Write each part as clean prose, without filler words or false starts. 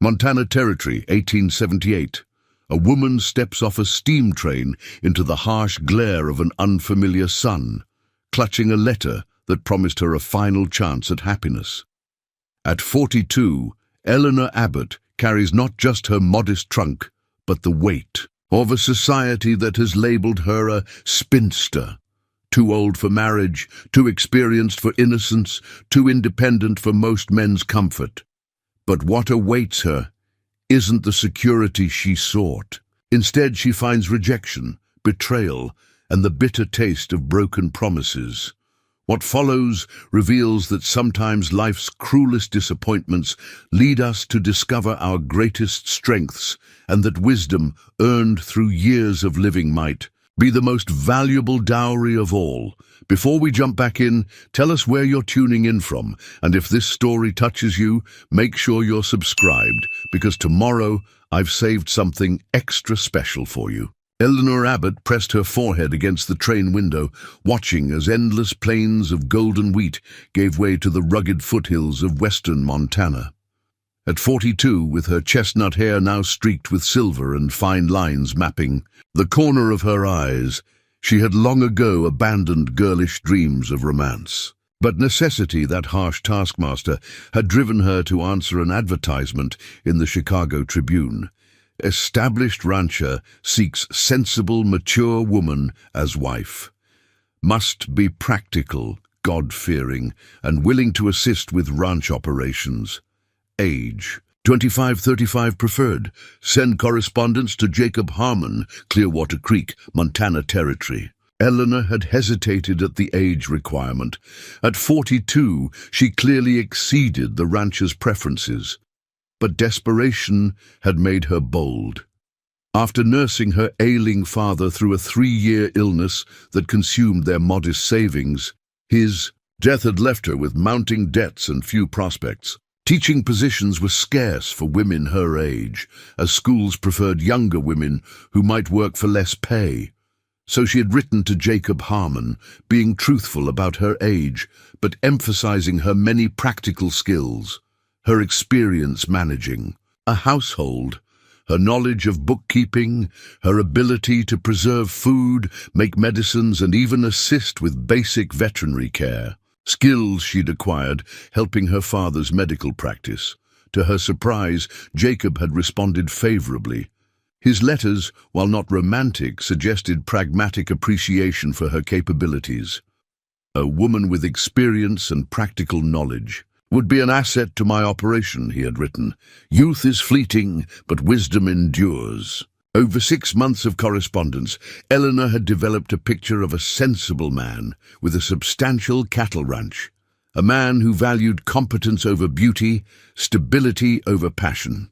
Montana Territory, 1878. A woman steps off a steam train into the harsh glare of an unfamiliar sun, clutching a letter that promised her a final chance at happiness. At 42, Eleanor Abbott carries not just her modest trunk, but the weight of a society that has labeled her a spinster, too old for marriage, too experienced for innocence, too independent for most men's comfort. But what awaits her isn't the security she sought. Instead, she finds rejection, betrayal, and the bitter taste of broken promises. What follows reveals that sometimes life's cruelest disappointments lead us to discover our greatest strengths, and that wisdom, earned through years of living, might be the most valuable dowry of all. Before we jump back in, tell us where you're tuning in from, and if this story touches you, make sure you're subscribed, because tomorrow I've saved something extra special for you. Eleanor Abbott pressed her forehead against the train window, watching as endless plains of golden wheat gave way to the rugged foothills of western Montana. At 42, with her chestnut hair now streaked with silver and fine lines mapping the corner of her eyes, she had long ago abandoned girlish dreams of romance. But necessity, that harsh taskmaster, had driven her to answer an advertisement in the Chicago Tribune. Established rancher seeks sensible, mature woman as wife. Must be practical, God-fearing, and willing to assist with ranch operations. Age, 25-35 preferred. Send correspondence to Jacob Harmon, Clearwater Creek, Montana Territory. Eleanor had hesitated at the age requirement. At 42, she clearly exceeded the rancher's preferences. But desperation had made her bold. After nursing her ailing father through a 3-year illness that consumed their modest savings, his death had left her with mounting debts and few prospects. Teaching positions were scarce for women her age, as schools preferred younger women who might work for less pay. So she had written to Jacob Harmon, being truthful about her age, but emphasizing her many practical skills. Her experience managing a household, her knowledge of bookkeeping, her ability to preserve food, make medicines, and even assist with basic veterinary care. Skills she'd acquired helping her father's medical practice. To her surprise, Jacob had responded favorably. His letters, while not romantic, suggested pragmatic appreciation for her capabilities. A woman with experience and practical knowledge would be an asset to my operation, he had written. Youth is fleeting, but wisdom endures. Over 6 months of correspondence, Eleanor had developed a picture of a sensible man with a substantial cattle ranch. A man who valued competence over beauty, stability over passion.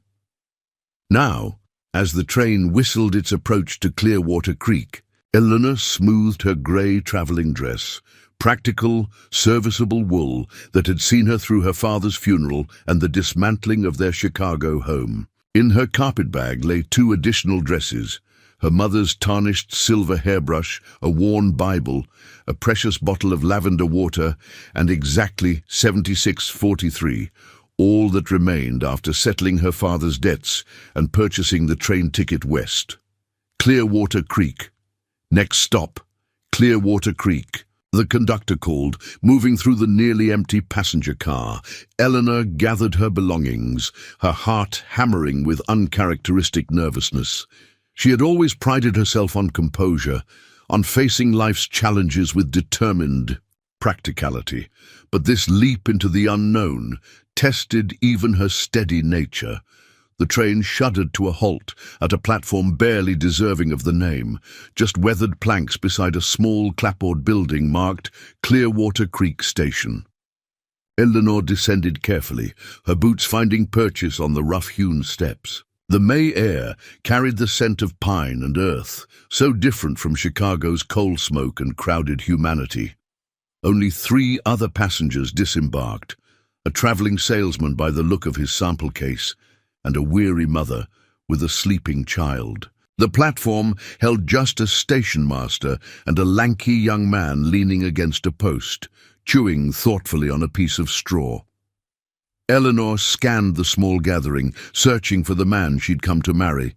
Now, as the train whistled its approach to Clearwater Creek, Eleanor smoothed her grey traveling dress, practical, serviceable wool that had seen her through her father's funeral and the dismantling of their Chicago home. In her carpetbag lay 2 additional dresses, her mother's tarnished silver hairbrush, a worn Bible, a precious bottle of lavender water, and exactly 76.43, all that remained after settling her father's debts and purchasing the train ticket west. Clearwater Creek. Next stop, Clearwater Creek. The conductor called, moving through the nearly empty passenger car. Eleanor gathered her belongings, her heart hammering with uncharacteristic nervousness. She had always prided herself on composure, on facing life's challenges with determined practicality. But this leap into the unknown tested even her steady nature. The train shuddered to a halt at a platform barely deserving of the name, just weathered planks beside a small clapboard building marked Clearwater Creek Station. Eleanor descended carefully, her boots finding purchase on the rough-hewn steps. The May air carried the scent of pine and earth, so different from Chicago's coal smoke and crowded humanity. Only 3 other passengers disembarked, a traveling salesman by the look of his sample case, and a weary mother with a sleeping child. The platform held just a station master and a lanky young man leaning against a post, chewing thoughtfully on a piece of straw. Eleanor scanned the small gathering, searching for the man she'd come to marry.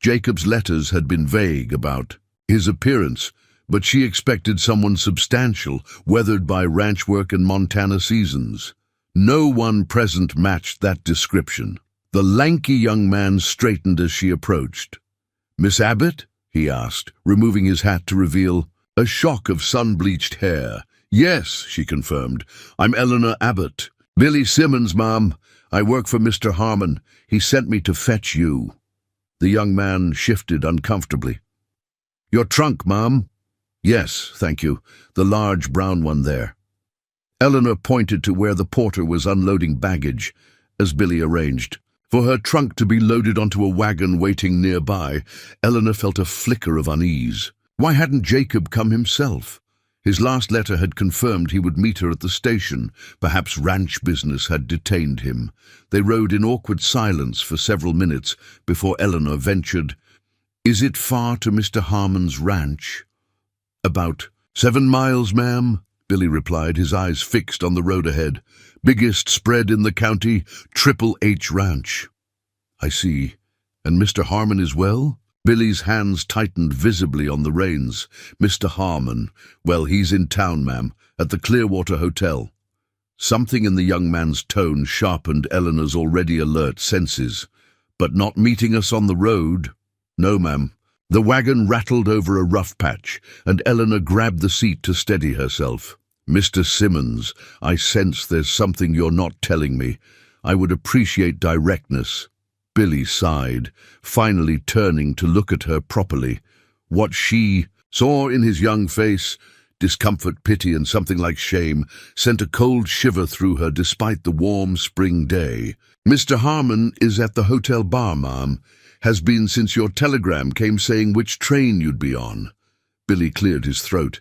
Jacob's letters had been vague about his appearance, but she expected someone substantial, weathered by ranch work and Montana seasons. No one present matched that description. The lanky young man straightened as she approached. "Miss Abbott?" he asked, removing his hat to reveal a shock of sun-bleached hair. "Yes," she confirmed. "I'm Eleanor Abbott. Billy Simmons, ma'am. I work for Mr. Harmon. He sent me to fetch you." The young man shifted uncomfortably. "Your trunk, ma'am?" "Yes, thank you. The large brown one there." Eleanor pointed to where the porter was unloading baggage, as Billy arranged. For her trunk to be loaded onto a wagon waiting nearby, Eleanor felt a flicker of unease. Why hadn't Jacob come himself? His last letter had confirmed he would meet her at the station. Perhaps ranch business had detained him. They rode in awkward silence for several minutes before Eleanor ventured, "Is it far to Mr. Harmon's ranch?" "About 7 miles, ma'am," Billy replied, his eyes fixed on the road ahead. "Biggest spread in the county, Triple H Ranch." "I see. And Mr. Harmon is well?" Billy's hands tightened visibly on the reins. "Mr. Harmon, well, he's in town, ma'am, at the Clearwater Hotel." Something in the young man's tone sharpened Eleanor's already alert senses. "But not meeting us on the road?" "No, ma'am." The wagon rattled over a rough patch, and Eleanor grabbed the seat to steady herself. "Mr. Simmons, I sense there's something you're not telling me. I would appreciate directness." Billy sighed, finally turning to look at her properly. What she saw in his young face, discomfort, pity, and something like shame, sent a cold shiver through her despite the warm spring day. "Mr. Harmon is at the hotel bar, ma'am. Has been since your telegram came saying which train you'd be on." Billy cleared his throat.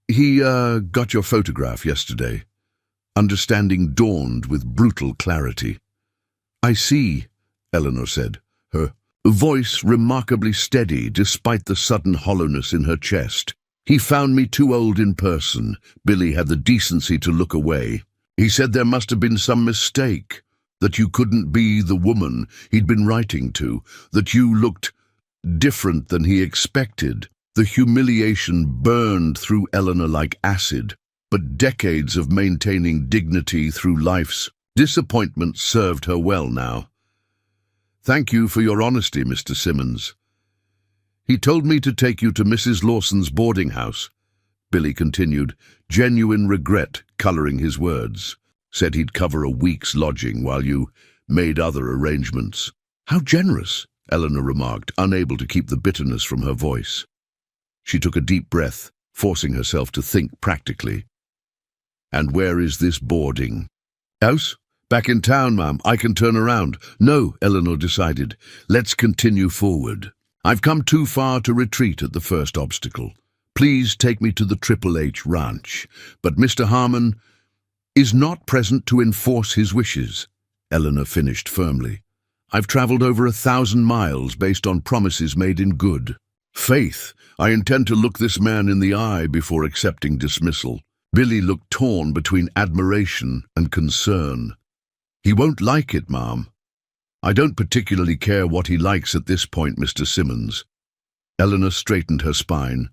"He, got your photograph yesterday." Understanding dawned with brutal clarity. "I see," Eleanor said, her voice remarkably steady despite the sudden hollowness in her chest. "He found me too old in person." Billy had the decency to look away. "He said there must have been some mistake, that you couldn't be the woman he'd been writing to, that you looked different than he expected." The humiliation burned through Eleanor like acid, but decades of maintaining dignity through life's disappointment served her well now. "Thank you for your honesty, Mr. Simmons. He told me to take you to Mrs. Lawson's boarding house," Billy continued, genuine regret coloring his words. "Said he'd cover a week's lodging while you made other arrangements." "How generous," Eleanor remarked, unable to keep the bitterness from her voice. She took a deep breath, forcing herself to think practically. "And where is this boarding house?" "Back in town, ma'am. I can turn around." "No," Eleanor decided. "Let's continue forward. I've come too far to retreat at the first obstacle. Please take me to the Triple H Ranch. But Mr. Harmon is not present to enforce his wishes," Eleanor finished firmly. "I've traveled over 1,000 miles based on promises made in good faith. I intend to look this man in the eye before accepting dismissal." Billy looked torn between admiration and concern. "He won't like it, ma'am." "I don't particularly care what he likes at this point, Mr. Simmons." Eleanor straightened her spine.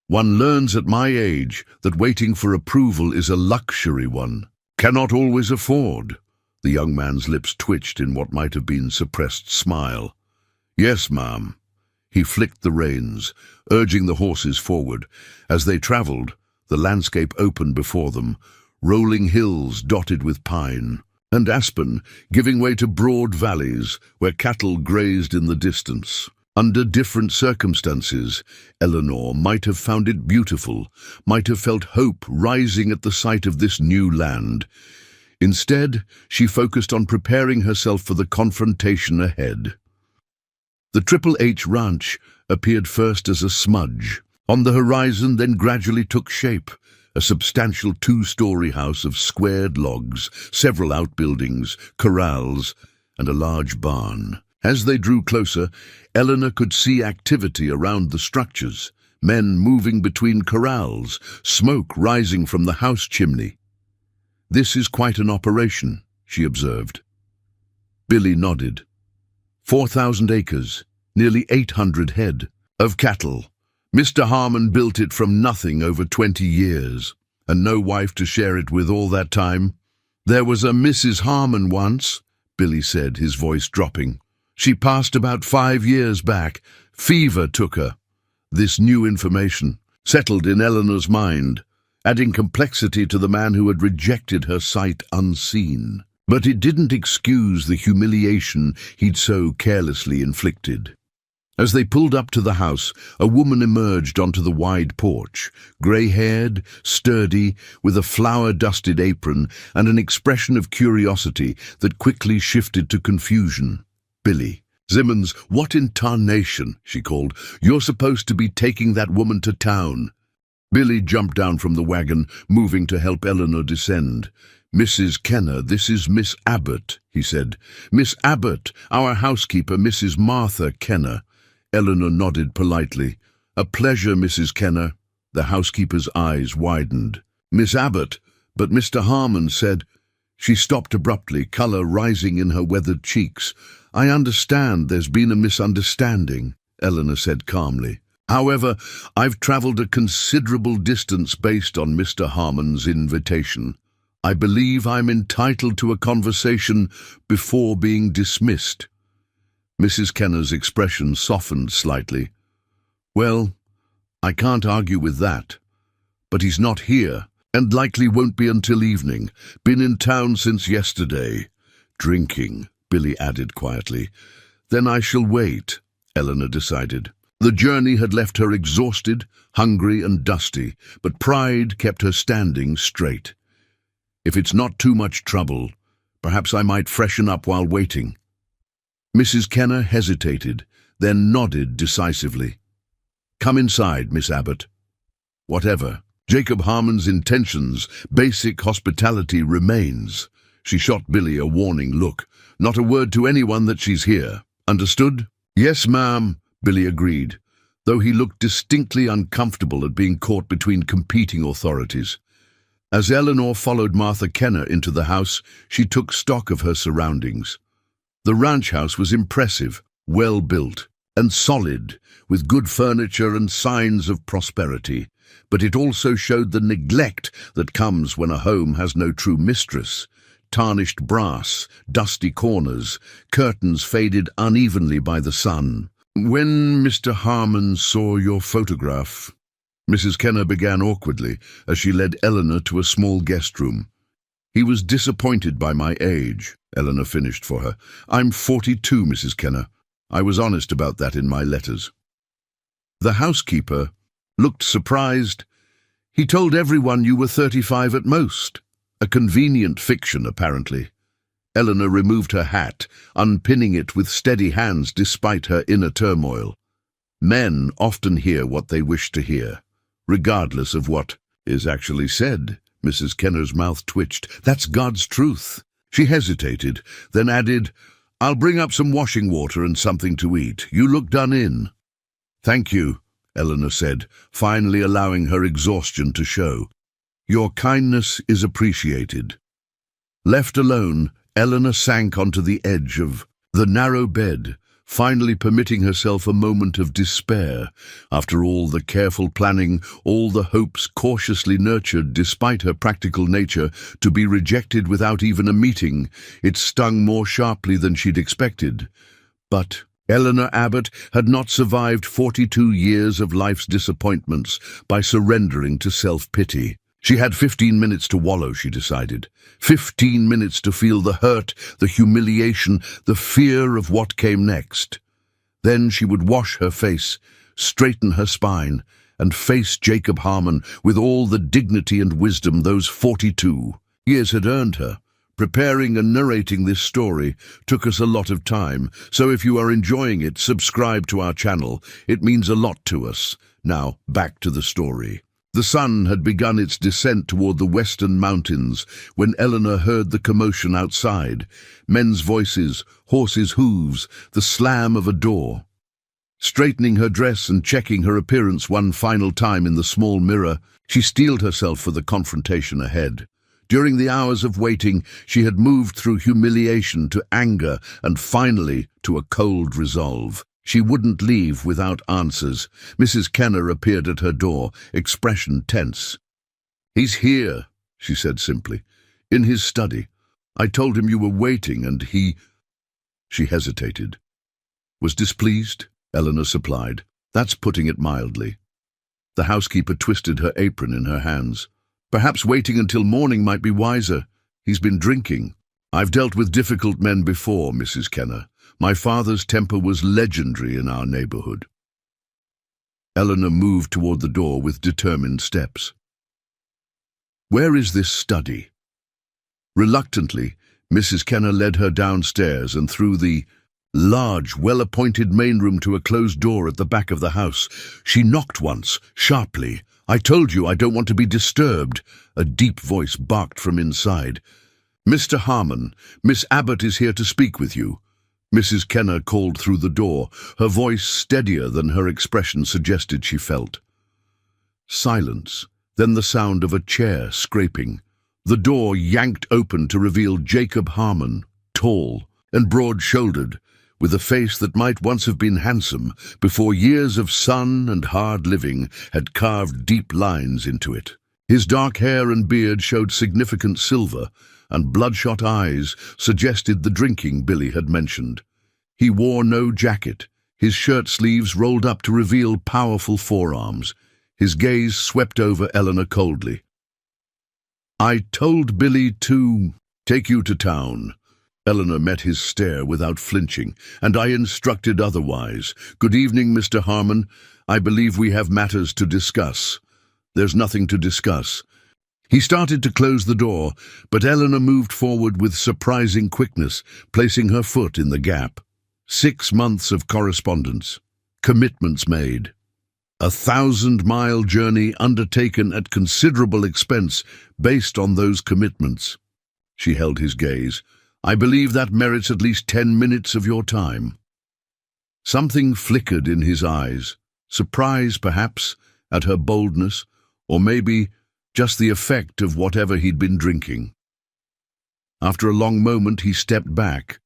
"One learns at my age that waiting for approval is a luxury one cannot always afford." The young man's lips twitched in what might have been suppressed smile. "Yes, ma'am." He flicked the reins, urging the horses forward. As they traveled, the landscape opened before them, rolling hills dotted with pine and aspen, giving way to broad valleys where cattle grazed in the distance. Under different circumstances, Eleanor might have found it beautiful, might have felt hope rising at the sight of this new land. Instead, she focused on preparing herself for the confrontation ahead. The Triple H Ranch appeared first as a smudge on the horizon, then gradually took shape, a substantial 2-story house of squared logs, several outbuildings, corrals, and a large barn. As they drew closer, Eleanor could see activity around the structures, men moving between corrals, smoke rising from the house chimney. "This is quite an operation," she observed. Billy nodded. 4,000 acres, nearly 800 head of cattle. Mr. Harmon built it from nothing over 20 years, and no wife to share it with all that time. There was a Mrs. Harmon once, Billy said, his voice dropping. She passed about 5 years back. Fever took her. This new information settled in Eleanor's mind, adding complexity to the man who had rejected her sight unseen. But it didn't excuse the humiliation he'd so carelessly inflicted. As they pulled up to the house, a woman emerged onto the wide porch, grey-haired, sturdy, with a flour-dusted apron and an expression of curiosity that quickly shifted to confusion. Billy. "Simmons, what in tarnation?" she called. "You're supposed to be taking that woman to town." Billy jumped down from the wagon, moving to help Eleanor descend. "Mrs. Kenner, this is Miss Abbott," he said. "Miss Abbott, our housekeeper, Mrs. Martha Kenner." Eleanor nodded politely. "A pleasure, Mrs. Kenner." The housekeeper's eyes widened. "Miss Abbott, but Mr. Harmon said—" She stopped abruptly, colour rising in her weathered cheeks. "I understand there's been a misunderstanding," Eleanor said calmly. "However, I've travelled a considerable distance based on Mr. Harmon's invitation. I believe I'm entitled to a conversation before being dismissed." Mrs. Kenner's expression softened slightly. "Well, I can't argue with that. But he's not here, and likely won't be until evening. Been in town since yesterday. Drinking," Billy added quietly. "Then I shall wait," Eleanor decided. The journey had left her exhausted, hungry and dusty, but pride kept her standing straight. "If it's not too much trouble, perhaps I might freshen up while waiting." Mrs. Kenner hesitated, then nodded decisively. "Come inside, Miss Abbott." "Whatever Jacob Harmon's intentions, basic hospitality remains." She shot Billy a warning look. "Not a word to anyone that she's here. Understood?" "Yes, ma'am," Billy agreed, though he looked distinctly uncomfortable at being caught between competing authorities. As Eleanor followed Martha Kenner into the house, she took stock of her surroundings. The ranch house was impressive, well built, and solid, with good furniture and signs of prosperity, but it also showed the neglect that comes when a home has no true mistress. Tarnished brass, dusty corners, curtains faded unevenly by the sun. "When Mr. Harmon saw your photograph," Mrs. Kenner began awkwardly as she led Eleanor to a small guest room. "He was disappointed by my age," Eleanor finished for her. "I'm 42, Mrs. Kenner. I was honest about that in my letters." The housekeeper looked surprised. "He told everyone you were 35 at most." A convenient fiction, apparently. Eleanor removed her hat, unpinning it with steady hands despite her inner turmoil. Men often hear what they wish to hear, regardless of what is actually said. Mrs. Kenner's mouth twitched. "That's God's truth." She hesitated, then added, "I'll bring up some washing water and something to eat. You look done in." "Thank you," Eleanor said, finally allowing her exhaustion to show. "Your kindness is appreciated." Left alone, Eleanor sank onto the edge of the narrow bed, finally permitting herself a moment of despair. After all the careful planning, all the hopes cautiously nurtured despite her practical nature, to be rejected without even a meeting, it stung more sharply than she'd expected. But Eleanor Abbott had not survived 42 years of life's disappointments by surrendering to self-pity. She had 15 minutes to wallow, she decided. 15 minutes to feel the hurt, the humiliation, the fear of what came next. Then she would wash her face, straighten her spine, and face Jacob Harmon with all the dignity and wisdom those 42 years had earned her. Preparing and narrating this story took us a lot of time, so if you are enjoying it, subscribe to our channel. It means a lot to us. Now, back to the story. The sun had begun its descent toward the western mountains when Eleanor heard the commotion outside. Men's voices, horses' hooves, the slam of a door. Straightening her dress and checking her appearance one final time in the small mirror, she steeled herself for the confrontation ahead. During the hours of waiting, she had moved through humiliation to anger and finally to a cold resolve. She wouldn't leave without answers. Mrs. Kenner appeared at her door, expression tense. "He's here," she said simply. "In his study. I told him you were waiting and he—" She hesitated. "Was displeased?" Eleanor supplied. "That's putting it mildly." The housekeeper twisted her apron in her hands. "Perhaps waiting until morning might be wiser. He's been drinking." "I've dealt with difficult men before, Mrs. Kenner. My father's temper was legendary in our neighborhood." Eleanor moved toward the door with determined steps. "Where is this study?" Reluctantly, Mrs. Kenner led her downstairs and through the large, well-appointed main room to a closed door at the back of the house. She knocked once, sharply. "I told you I don't want to be disturbed," a deep voice barked from inside. "Mr. Harmon, Miss Abbott is here to speak with you." Mrs. Kenner called through the door, her voice steadier than her expression suggested she felt. Silence, then the sound of a chair scraping. The door yanked open to reveal Jacob Harmon, tall and broad-shouldered, with a face that might once have been handsome before years of sun and hard living had carved deep lines into it. His dark hair and beard showed significant silver, and bloodshot eyes suggested the drinking Billy had mentioned. He wore no jacket, his shirt sleeves rolled up to reveal powerful forearms. His gaze swept over Eleanor coldly. "I told Billy to take you to town." Eleanor met his stare without flinching, "and I instructed otherwise. Good evening, Mr. Harmon. I believe we have matters to discuss." "There's nothing to discuss." He started to close the door, but Eleanor moved forward with surprising quickness, placing her foot in the gap. 6 months of correspondence, commitments made. A 1,000-mile journey undertaken at considerable expense based on those commitments. She held his gaze. "I believe that merits at least 10 minutes of your time." Something flickered in his eyes, surprise perhaps at her boldness, or maybe just the effect of whatever he'd been drinking. After a long moment he stepped back,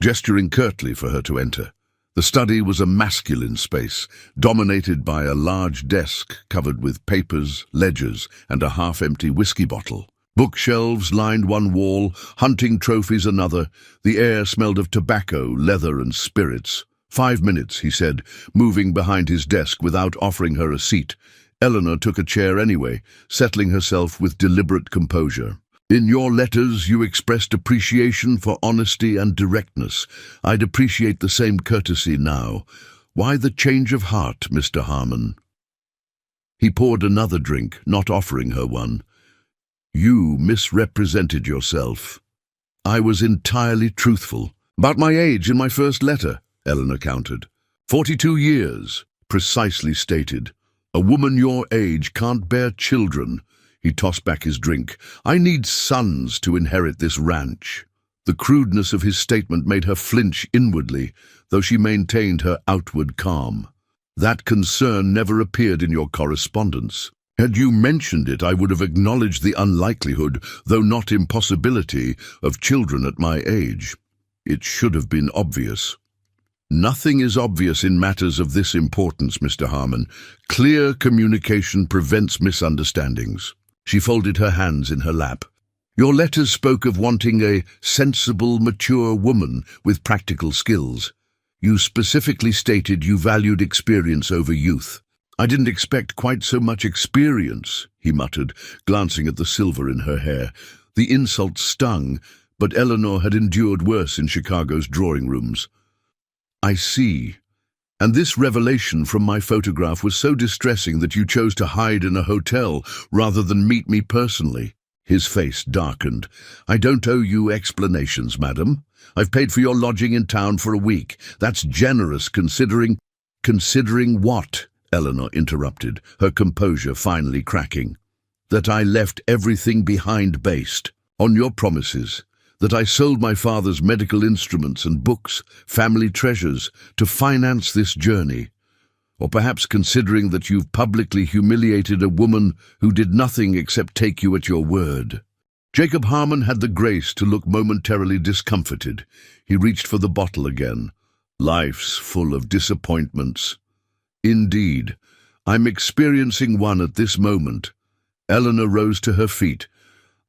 gesturing curtly for her to enter. The study was a masculine space, dominated by a large desk covered with papers, ledgers, and a half-empty whiskey bottle. Bookshelves lined one wall, hunting trophies another. The air smelled of tobacco, leather, and spirits. 5 minutes, he said, moving behind his desk without offering her a seat. Eleanor took a chair anyway, settling herself with deliberate composure. "In your letters, you expressed appreciation for honesty and directness. I'd appreciate the same courtesy now. Why the change of heart, Mr. Harmon?" He poured another drink, not offering her one. "You misrepresented yourself." "I was entirely truthful. About my age in my first letter," Eleanor countered. 42 years, precisely stated. "A woman your age can't bear children." He tossed back his drink. "I need sons to inherit this ranch." The crudeness of his statement made her flinch inwardly, though she maintained her outward calm. "That concern never appeared in your correspondence. Had you mentioned it, I would have acknowledged the unlikelihood, though not impossibility, of children at my age. It should have been obvious." "Nothing is obvious in matters of this importance, Mr. Harmon. Clear communication prevents misunderstandings." She folded her hands in her lap. "Your letters spoke of wanting a sensible, mature woman with practical skills. You specifically stated you valued experience over youth." "I didn't expect quite so much experience," he muttered, glancing at the silver in her hair. The insult stung, but Eleanor had endured worse in Chicago's drawing rooms. "I see. And this revelation from my photograph was so distressing that you chose to hide in a hotel rather than meet me personally." His face darkened. "I don't owe you explanations, madam. I've paid for your lodging in town for a week. That's generous considering—" "Considering what?" Eleanor interrupted, her composure finally cracking. "That I left everything behind based on your promises. That I sold my father's medical instruments and books, family treasures, to finance this journey. Or perhaps considering that you've publicly humiliated a woman who did nothing except take you at your word." Jacob Harmon had the grace to look momentarily discomfited. He reached for the bottle again. Life's full of disappointments. Indeed, I'm experiencing one at this moment. Eleanor rose to her feet.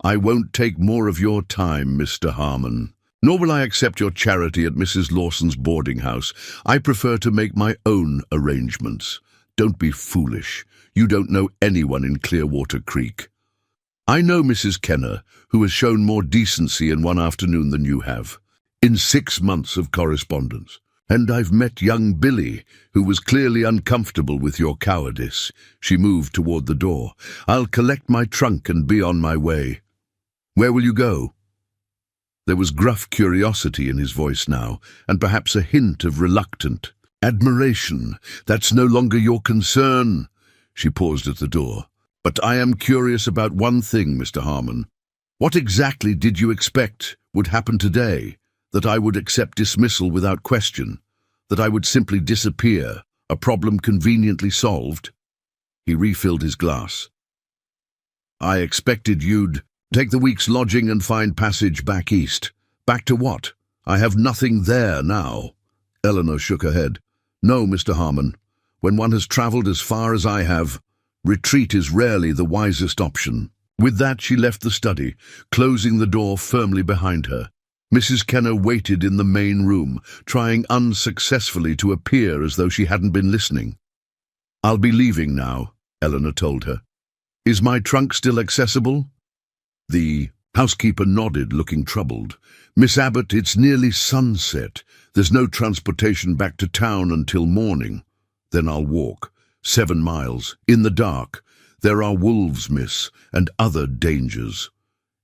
I won't take more of your time, Mr. Harmon. Nor will I accept your charity at Mrs. Lawson's boarding house. I prefer to make my own arrangements. Don't be foolish. You don't know anyone in Clearwater Creek. I know Mrs. Kenner, who has shown more decency in one afternoon than you have, in 6 months of correspondence. And I've met young Billy, who was clearly uncomfortable with your cowardice. She moved toward the door. I'll collect my trunk and be on my way. Where will you go? There was gruff curiosity in his voice now, and perhaps a hint of reluctant admiration. That's no longer your concern. She paused at the door. But I am curious about one thing, Mr. Harmon. What exactly did you expect would happen today? That I would accept dismissal without question? That I would simply disappear, a problem conveniently solved? He refilled his glass. I expected you'd take the week's lodging and find passage back east. Back to what? I have nothing there now. Eleanor shook her head. No, Mr. Harmon. When one has travelled as far as I have, retreat is rarely the wisest option. With that, she left the study, closing the door firmly behind her. Mrs. Kenner waited in the main room, trying unsuccessfully to appear as though she hadn't been listening. I'll be leaving now, Eleanor told her. Is my trunk still accessible? The housekeeper nodded, looking troubled. Miss Abbott, it's nearly sunset. There's no transportation back to town until morning. Then I'll walk. 7 miles, in the dark. There are wolves, miss, and other dangers.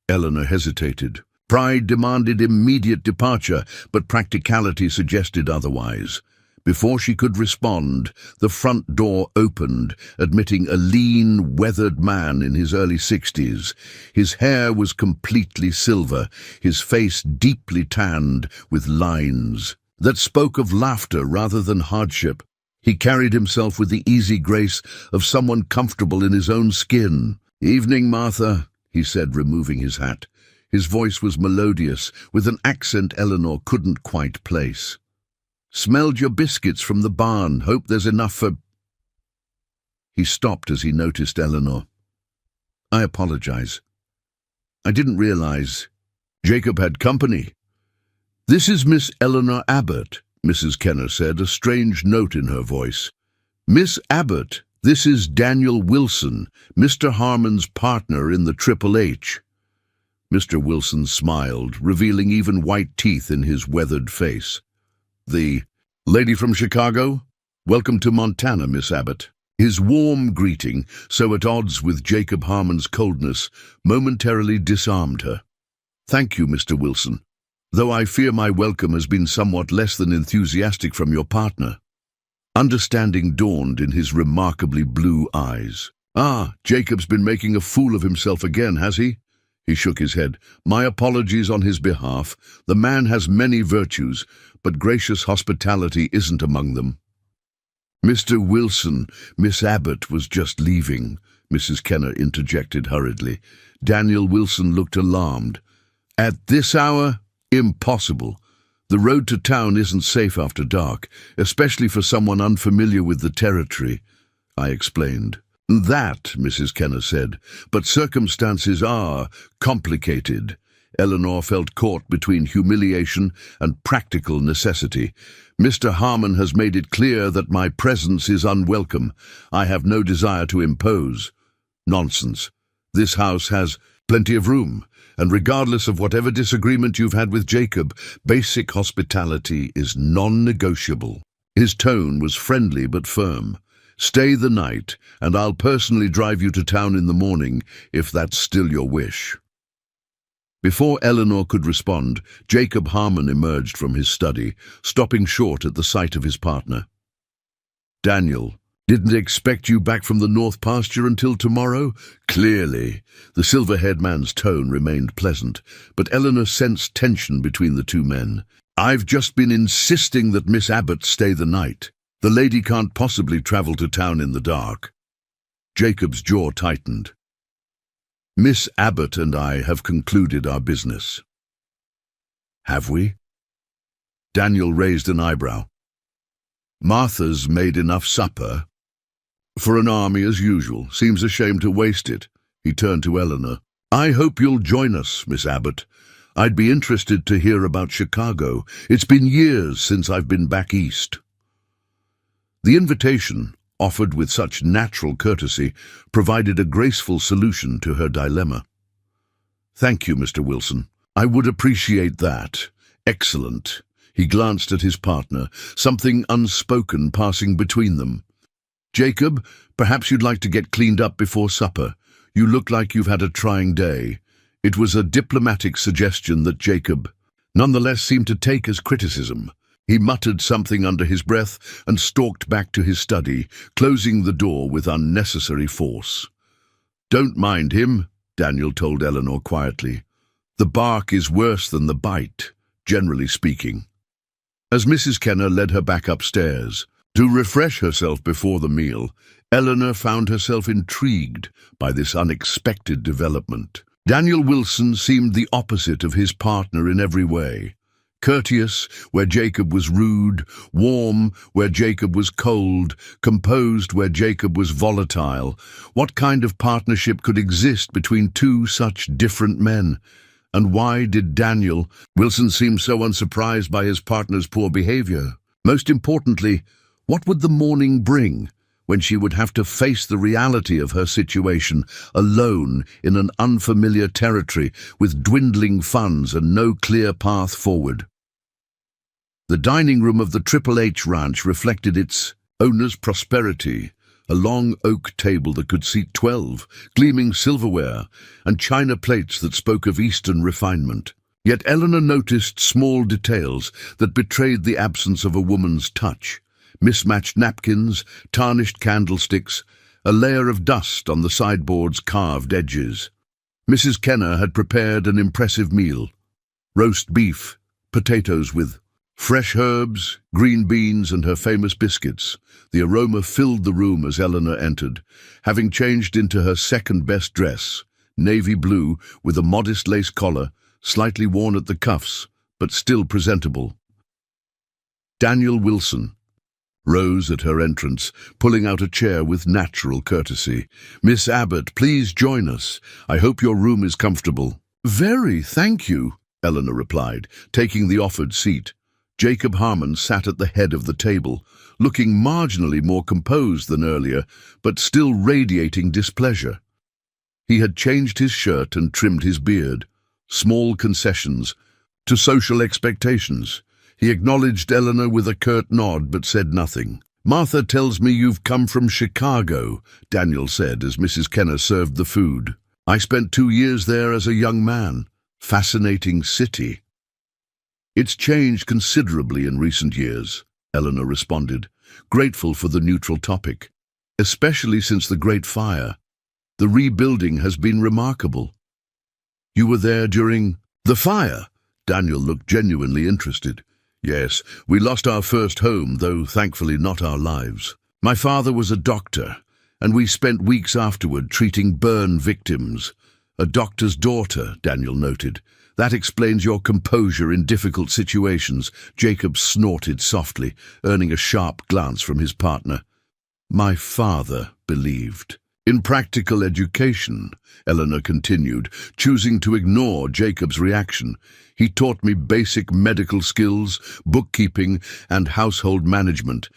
Eleanor hesitated. Pride demanded immediate departure, but practicality suggested otherwise. Before she could respond, the front door opened, admitting a lean, weathered man in his early 60s. His hair was completely silver, his face deeply tanned with lines that spoke of laughter rather than hardship. He carried himself with the easy grace of someone comfortable in his own skin. "Evening, Martha," he said, removing his hat. His voice was melodious, with an accent Eleanor couldn't quite place. "Smelled your biscuits from the barn. Hope there's enough for—" He stopped as he noticed Eleanor. "I apologize. I didn't realize Jacob had company." "This is Miss Eleanor Abbott," Mrs. Kenner said, a strange note in her voice. "Miss Abbott, this is Daniel Wilson, Mr. Harmon's partner in the Triple H." Mr. Wilson smiled, revealing even white teeth in his weathered face. "The lady from Chicago? Welcome to Montana, Miss Abbott." His warm greeting, so at odds with Jacob Harmon's coldness, momentarily disarmed her. "Thank you, Mr. Wilson, though I fear my welcome has been somewhat less than enthusiastic from your partner." Understanding dawned in his remarkably blue eyes. "Ah, Jacob's been making a fool of himself again, has he?" He shook his head. "My apologies on his behalf. The man has many virtues, but gracious hospitality isn't among them." "Mr. Wilson, Miss Abbott was just leaving," Mrs. Kenner interjected hurriedly. Daniel Wilson looked alarmed. "At this hour? Impossible. The road to town isn't safe after dark, especially for someone unfamiliar with the territory," I explained. "That," Mrs. Kenner said, "but circumstances are complicated." Eleanor felt caught between humiliation and practical necessity. "Mr. Harmon has made it clear that my presence is unwelcome. I have no desire to impose." "Nonsense. This house has plenty of room, and regardless of whatever disagreement you've had with Jacob, basic hospitality is non-negotiable." His tone was friendly but firm. "Stay the night, and I'll personally drive you to town in the morning, if that's still your wish." Before Eleanor could respond, Jacob Harmon emerged from his study, stopping short at the sight of his partner. "Daniel, didn't expect you back from the North Pasture until tomorrow?" "Clearly." The silver-haired man's tone remained pleasant, but Eleanor sensed tension between the two men. "I've just been insisting that Miss Abbott stay the night. The lady can't possibly travel to town in the dark." Jacob's jaw tightened. Miss Abbott and I have concluded our business. Have we? Daniel raised an eyebrow. Martha's made enough supper. For an army as usual. Seems a shame to waste it. He turned to Eleanor. I hope you'll join us, Miss Abbott. I'd be interested to hear about Chicago. It's been years since I've been back east. The invitation, offered with such natural courtesy, provided a graceful solution to her dilemma. Thank you, Mr. Wilson. I would appreciate that. Excellent. He glanced at his partner, something unspoken passing between them. Jacob, perhaps you'd like to get cleaned up before supper. You look like you've had a trying day. It was a diplomatic suggestion that Jacob, nonetheless, seemed to take as criticism. He muttered something under his breath and stalked back to his study, closing the door with unnecessary force. Don't mind him, Daniel told Eleanor quietly. The bark is worse than the bite, generally speaking. As Mrs. Kenner led her back upstairs, to refresh herself before the meal, Eleanor found herself intrigued by this unexpected development. Daniel Wilson seemed the opposite of his partner in every way. Courteous, where Jacob was rude, warm, where Jacob was cold, composed, where Jacob was volatile. What kind of partnership could exist between two such different men? And why did Daniel Wilson seem so unsurprised by his partner's poor behavior? Most importantly, what would the morning bring, when she would have to face the reality of her situation, alone in an unfamiliar territory with dwindling funds and no clear path forward? The dining room of the Triple H Ranch reflected its owner's prosperity, a long oak table that could seat 12, gleaming silverware, and china plates that spoke of Eastern refinement. Yet Eleanor noticed small details that betrayed the absence of a woman's touch. Mismatched napkins, tarnished candlesticks, a layer of dust on the sideboard's carved edges. Mrs. Kenner had prepared an impressive meal. Roast beef, potatoes with fresh herbs, green beans, and her famous biscuits. The aroma filled the room as Eleanor entered, having changed into her second-best dress, navy blue with a modest lace collar, slightly worn at the cuffs, but still presentable. Daniel Wilson rose at her entrance, pulling out a chair with natural courtesy. Miss Abbott, please join us. I hope your room is comfortable. Very, thank you, Eleanor replied, taking the offered seat. Jacob Harmon sat at the head of the table, looking marginally more composed than earlier, but still radiating displeasure. He had changed his shirt and trimmed his beard, small concessions to social expectations. He acknowledged Eleanor with a curt nod, but said nothing. Martha tells me you've come from Chicago, Daniel said as Mrs. Kenner served the food. I spent 2 years there as a young man. Fascinating city. It's changed considerably in recent years, Eleanor responded, grateful for the neutral topic. Especially since the Great Fire. The rebuilding has been remarkable. You were there during the fire? Daniel looked genuinely interested. Yes, we lost our first home, though thankfully not our lives. My father was a doctor, and we spent weeks afterward treating burn victims. A doctor's daughter, Daniel noted. That explains your composure in difficult situations. Jacob snorted softly, earning a sharp glance from his partner. My father believed. In practical education, Eleanor continued, choosing to ignore Jacob's reaction. He taught me basic medical skills, bookkeeping, and household management.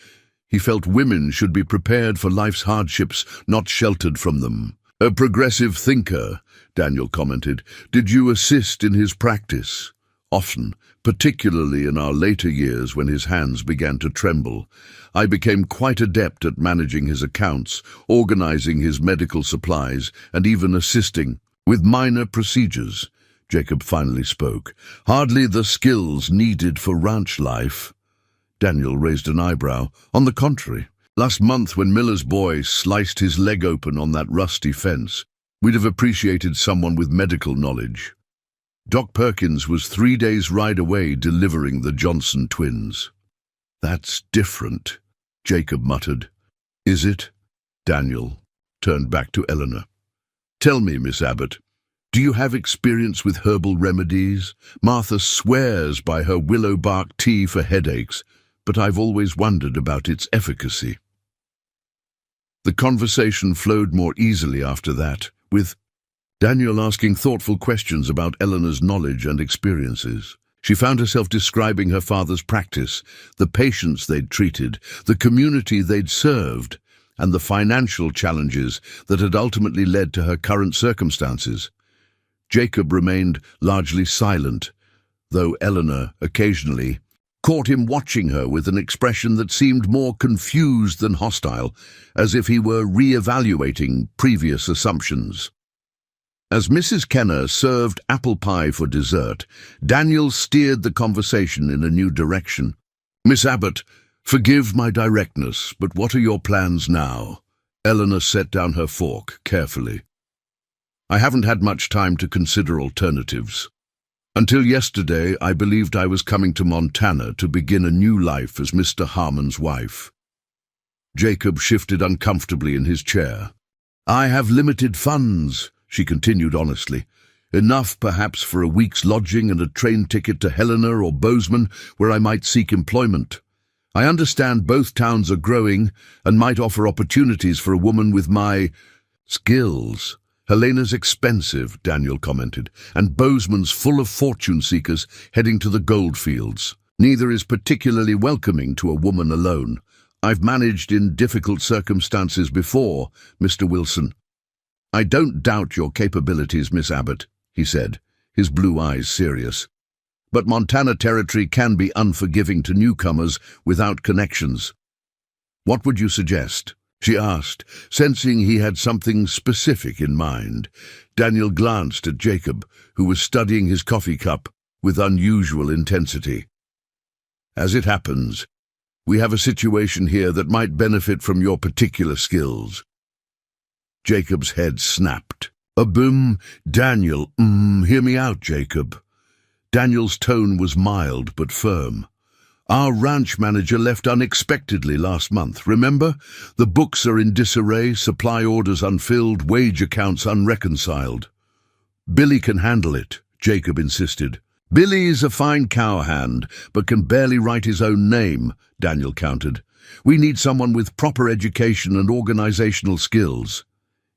He felt women should be prepared for life's hardships, not sheltered from them. A progressive thinker, Daniel commented. Did you assist in his practice? Often, particularly in our later years when his hands began to tremble. I became quite adept at managing his accounts, organizing his medical supplies, and even assisting with minor procedures. Jacob finally spoke. Hardly the skills needed for ranch life. Daniel raised an eyebrow. On the contrary, last month when Miller's boy sliced his leg open on that rusty fence, we'd have appreciated someone with medical knowledge. Doc Perkins was 3 days' ride away delivering the Johnson twins. That's different, Jacob muttered. Is it? Daniel turned back to Eleanor. Tell me, Miss Abbott, do you have experience with herbal remedies? Martha swears by her willow bark tea for headaches, but I've always wondered about its efficacy. The conversation flowed more easily after that, with Daniel asking thoughtful questions about Eleanor's knowledge and experiences. She found herself describing her father's practice, the patients they'd treated, the community they'd served, and the financial challenges that had ultimately led to her current circumstances. Jacob remained largely silent, though Eleanor, occasionally, caught him watching her with an expression that seemed more confused than hostile, as if he were re-evaluating previous assumptions. As Mrs. Kenner served apple pie for dessert, Daniel steered the conversation in a new direction. "Miss Abbott, forgive my directness, but what are your plans now?" Eleanor set down her fork carefully. "I haven't had much time to consider alternatives. Until yesterday, I believed I was coming to Montana to begin a new life as Mr. Harmon's wife." Jacob shifted uncomfortably in his chair. "I have limited funds," she continued honestly. "Enough, perhaps, for a week's lodging and a train ticket to Helena or Bozeman, where I might seek employment. I understand both towns are growing and might offer opportunities for a woman with my skills. Helena's expensive," Daniel commented, "and Bozeman's full of fortune seekers heading to the gold fields. Neither is particularly welcoming to a woman alone. I've managed in difficult circumstances before, Mr. Wilson." "I don't doubt your capabilities, Miss Abbott," he said, his blue eyes serious. "But Montana territory can be unforgiving to newcomers without connections." "What would you suggest?" she asked, sensing he had something specific in mind. Daniel glanced at Jacob, who was studying his coffee cup with unusual intensity. "As it happens, we have a situation here that might benefit from your particular skills." Jacob's head snapped. Daniel, hear me out, Jacob." Daniel's tone was mild but firm. "Our ranch manager left unexpectedly last month, remember? The books are in disarray, supply orders unfilled, wage accounts unreconciled." "Billy can handle it," Jacob insisted. "Billy's a fine cowhand, but can barely write his own name," Daniel countered. "We need someone with proper education and organizational skills."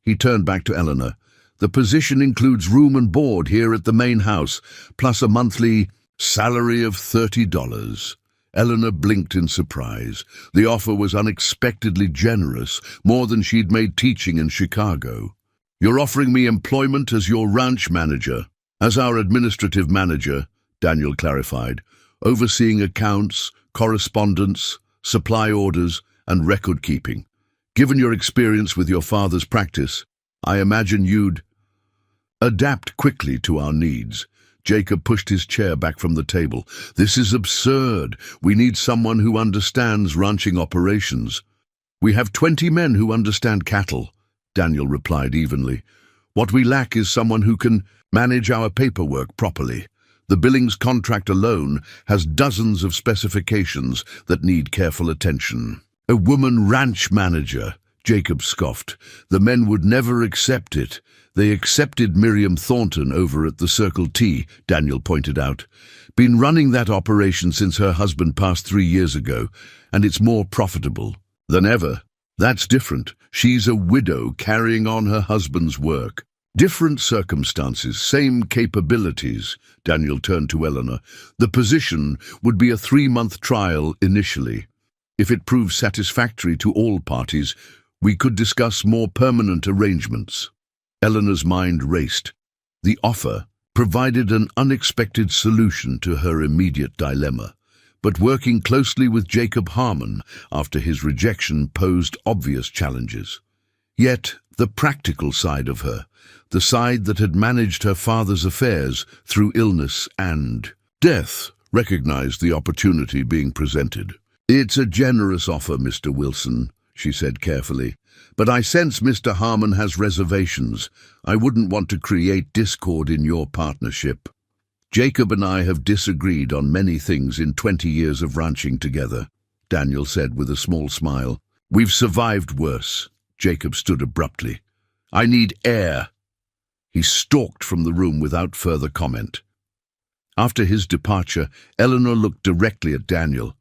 He turned back to Eleanor. "The position includes room and board here at the main house, plus a monthly salary of $30. Eleanor blinked in surprise. The offer was unexpectedly generous, more than she'd made teaching in Chicago. "You're offering me employment as your ranch manager." "As our administrative manager," Daniel clarified, "overseeing accounts, correspondence, supply orders, and record-keeping. Given your experience with your father's practice, I imagine you'd adapt quickly to our needs." Jacob pushed his chair back from the table. "This is absurd. We need someone who understands ranching operations." "We have 20 men who understand cattle," Daniel replied evenly. "What we lack is someone who can manage our paperwork properly. The Billings contract alone has dozens of specifications that need careful attention." "A woman ranch manager," Jacob scoffed. "The men would never accept it." "They accepted Miriam Thornton over at the Circle T," Daniel pointed out. "Been running that operation since her husband passed 3 years ago, and it's more profitable than ever." "That's different. She's a widow carrying on her husband's work." "Different circumstances, same capabilities," Daniel turned to Eleanor. "The position would be a 3-month trial initially. If it proves satisfactory to all parties, we could discuss more permanent arrangements." Eleanor's mind raced. The offer provided an unexpected solution to her immediate dilemma, but working closely with Jacob Harmon after his rejection posed obvious challenges. Yet the practical side of her, the side that had managed her father's affairs through illness and death, recognized the opportunity being presented. "It's a generous offer, Mr. Wilson," she said carefully, "but I sense Mr. Harmon has reservations. I wouldn't want to create discord in your partnership." "Jacob and I have disagreed on many things in 20 years of ranching together," Daniel said with a small smile. "We've survived worse." Jacob stood abruptly. "I need air." He stalked from the room without further comment. After his departure, Eleanor looked directly at Daniel.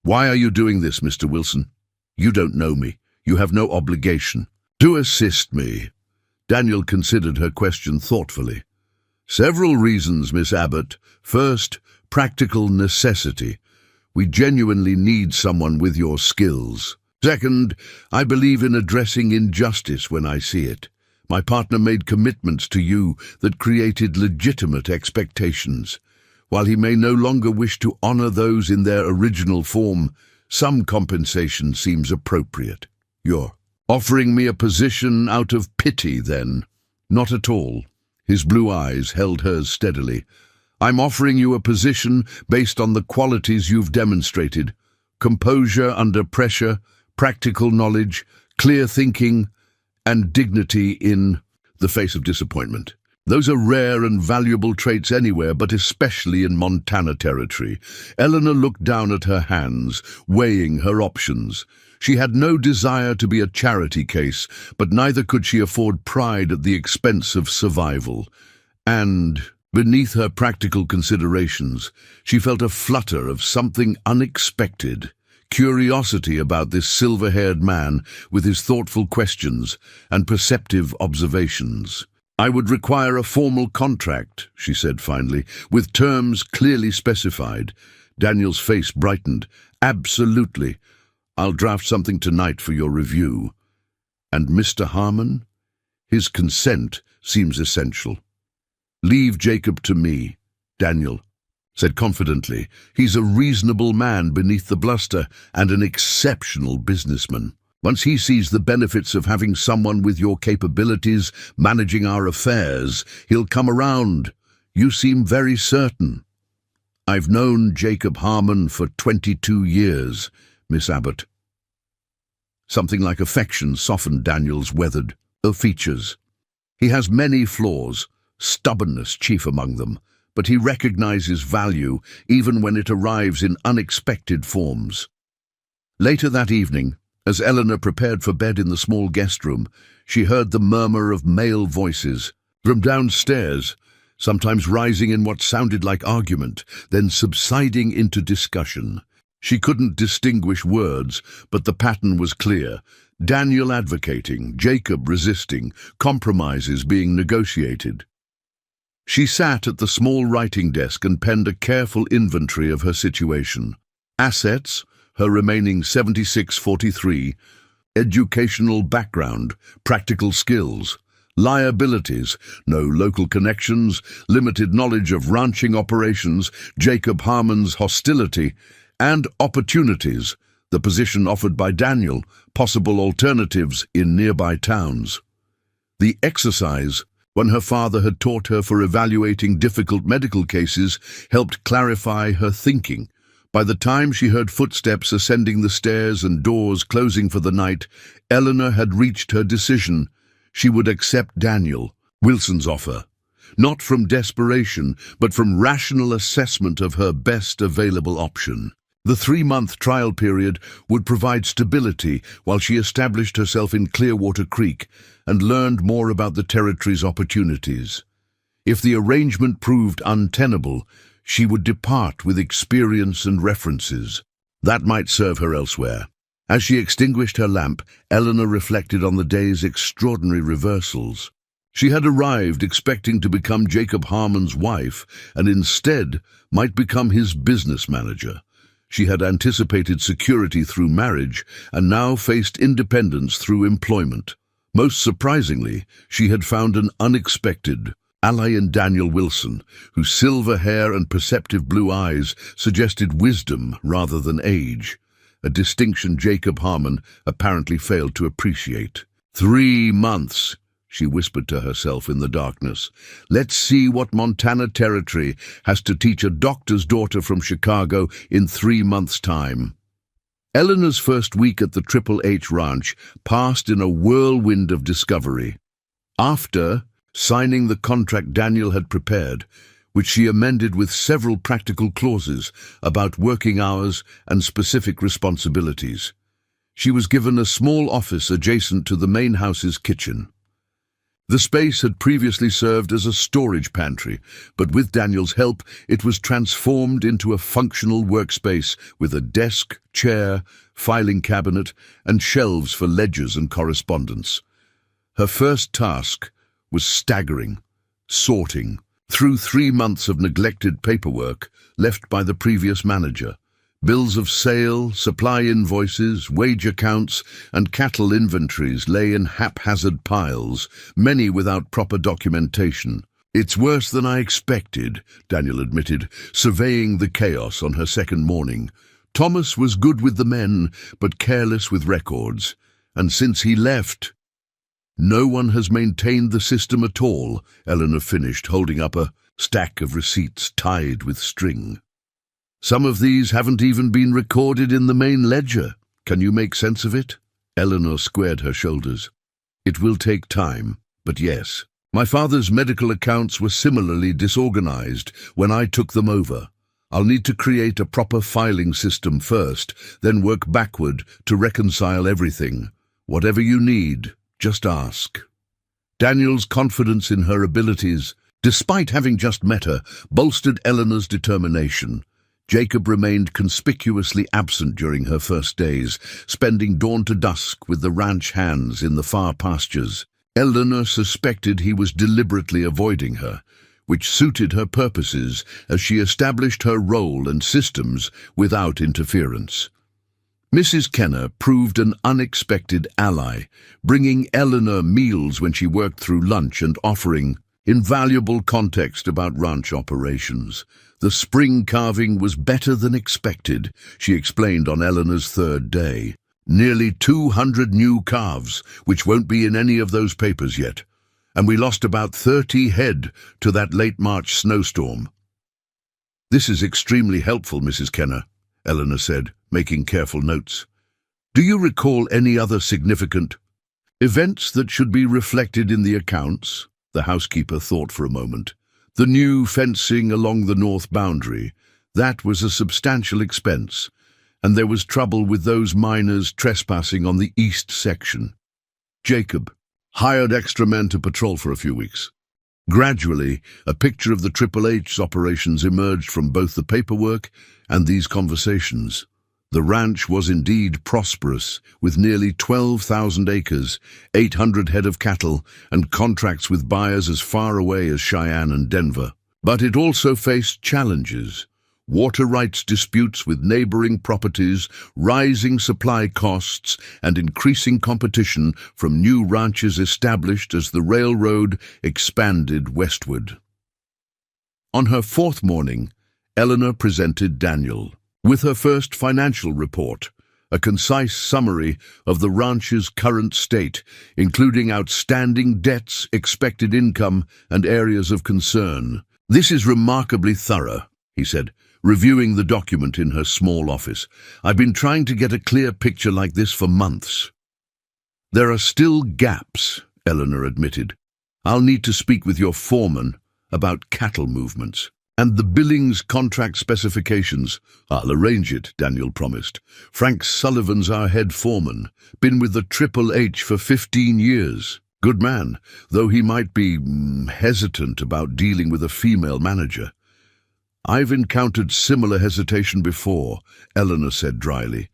"Why are you doing this, Mr. Wilson? You don't know me. You have no obligation." "To assist me." Daniel considered her question thoughtfully. "Several reasons, Miss Abbott. First, practical necessity. We genuinely need someone with your skills. Second, I believe in addressing injustice when I see it. My partner made commitments to you that created legitimate expectations. While he may no longer wish to honor those in their original form, some compensation seems appropriate. You're offering me a position out of pity, then?" "Not at all." His blue eyes held hers steadily. "I'm offering you a position based on the qualities you've demonstrated: composure under pressure, practical knowledge, clear thinking, and dignity in the face of disappointment. Those are rare and valuable traits anywhere, but especially in Montana territory." Eleanor looked down at her hands, weighing her options. She had no desire to be a charity case, but neither could she afford pride at the expense of survival. And beneath her practical considerations, she felt a flutter of something unexpected. Curiosity about this silver-haired man with his thoughtful questions and perceptive observations. "I would require a formal contract," she said finally, "with terms clearly specified." Daniel's face brightened. "Absolutely. I'll draft something tonight for your review." "And Mr. Harmon?" "His consent seems essential." "Leave Jacob to me," Daniel said confidently. "He's a reasonable man beneath the bluster and an exceptional businessman. Once he sees the benefits of having someone with your capabilities managing our affairs, he'll come around. You seem very certain." "I've known Jacob Harmon for 22 years, Miss Abbott." Something like affection softened Daniel's weathered features. "He has many flaws, stubbornness chief among them, but he recognizes value even when it arrives in unexpected forms." Later that evening, as Eleanor prepared for bed in the small guest room, she heard the murmur of male voices from downstairs, sometimes rising in what sounded like argument, then subsiding into discussion. She couldn't distinguish words, but the pattern was clear. Daniel advocating, Jacob resisting, compromises being negotiated. She sat at the small writing desk and penned a careful inventory of her situation. Assets, her remaining 7643, educational background, practical skills. Liabilities, no local connections, limited knowledge of ranching operations, Jacob Harmon's hostility, and opportunities, the position offered by Daniel, possible alternatives in nearby towns. The exercise, when her father had taught her for evaluating difficult medical cases, helped clarify her thinking. By the time she heard footsteps ascending the stairs and doors closing for the night, Eleanor had reached her decision. She would accept Daniel Wilson's offer, not from desperation, but from rational assessment of her best available option. The 3-month trial period would provide stability while she established herself in Clearwater Creek and learned more about the territory's opportunities. If the arrangement proved untenable, she would depart with experience and references. That might serve her elsewhere. As she extinguished her lamp, Eleanor reflected on the day's extraordinary reversals. She had arrived expecting to become Jacob Harmon's wife, and instead might become his business manager. She had anticipated security through marriage, and now faced independence through employment. Most surprisingly, she had found an unexpected ally in Daniel Wilson, whose silver hair and perceptive blue eyes suggested wisdom rather than age, a distinction Jacob Harmon apparently failed to appreciate. 3 months, she whispered to herself in the darkness. Let's see what Montana Territory has to teach a doctor's daughter from Chicago in 3 months' time. Eleanor's first week at the Triple H Ranch passed in a whirlwind of discovery. After signing the contract Daniel had prepared, which she amended with several practical clauses about working hours and specific responsibilities, she was given a small office adjacent to the main house's kitchen. The space had previously served as a storage pantry, but with Daniel's help, it was transformed into a functional workspace with a desk, chair, filing cabinet, and shelves for ledgers and correspondence. Her first task was staggering, sorting through 3 months of neglected paperwork left by the previous manager. Bills of sale, supply invoices, wage accounts, and cattle inventories lay in haphazard piles, many without proper documentation. "It's worse than I expected," Daniel admitted, surveying the chaos on her second morning. "Thomas was good with the men, but careless with records. And since he left, no one has maintained the system at all," Eleanor finished, holding up a stack of receipts tied with string. "Some of these haven't even been recorded in the main ledger. Can you make sense of it?" Eleanor squared her shoulders. "It will take time, but yes. My father's medical accounts were similarly disorganized when I took them over. I'll need to create a proper filing system first, then work backward to reconcile everything. Whatever you need, just ask." Daniel's confidence in her abilities, despite having just met her, bolstered Eleanor's determination. Jacob remained conspicuously absent during her first days, spending dawn to dusk with the ranch hands in the far pastures. Eleanor suspected he was deliberately avoiding her, which suited her purposes as she established her role and systems without interference. Mrs. Kenner proved an unexpected ally, bringing Eleanor meals when she worked through lunch and offering invaluable context about ranch operations. "The spring calving was better than expected," she explained on Eleanor's third day. "Nearly 200 new calves, which won't be in any of those papers yet. And we lost about 30 head to that late March snowstorm." "This is extremely helpful, Mrs. Kenner," Eleanor said, making careful notes. "Do you recall any other significant events that should be reflected in the accounts?" The housekeeper thought for a moment. "The new fencing along the north boundary, that was a substantial expense, and there was trouble with those miners trespassing on the east section. Jacob hired extra men to patrol for a few weeks." Gradually, a picture of the Triple H's operations emerged from both the paperwork and these conversations. The ranch was indeed prosperous, with nearly 12,000 acres, 800 head of cattle, and contracts with buyers as far away as Cheyenne and Denver. But it also faced challenges: water rights disputes with neighboring properties, rising supply costs, and increasing competition from new ranches established as the railroad expanded westward. On her fourth morning, Eleanor presented Daniel with her first financial report, a concise summary of the ranch's current state, including outstanding debts, expected income, and areas of concern. "This is remarkably thorough," he said, reviewing the document in her small office. "I've been trying to get a clear picture like this for months." "There are still gaps," Eleanor admitted. "I'll need to speak with your foreman about cattle movements. And the Billings contract specifications." "I'll arrange it," Daniel promised. "Frank Sullivan's our head foreman, been with the Triple H for 15 years. Good man, though he might be hesitant about dealing with a female manager." "I've encountered similar hesitation before," Eleanor said dryly.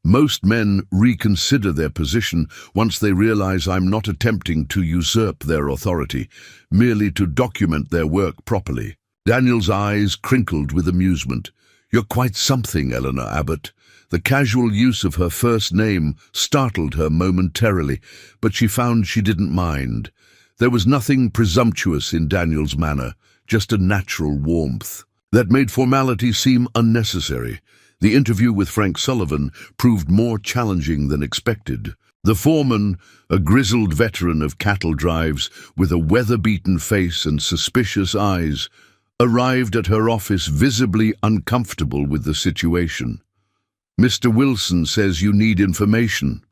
"Most men reconsider their position once they realize I'm not attempting to usurp their authority, merely to document their work properly." Daniel's eyes crinkled with amusement. "You're quite something, Eleanor Abbott." The casual use of her first name startled her momentarily, but she found she didn't mind. There was nothing presumptuous in Daniel's manner, just a natural warmth that made formality seem unnecessary. The interview with Frank Sullivan proved more challenging than expected. The foreman, a grizzled veteran of cattle drives with a weather-beaten face and suspicious eyes, arrived at her office visibly uncomfortable with the situation. "Mr. Wilson says you need information,"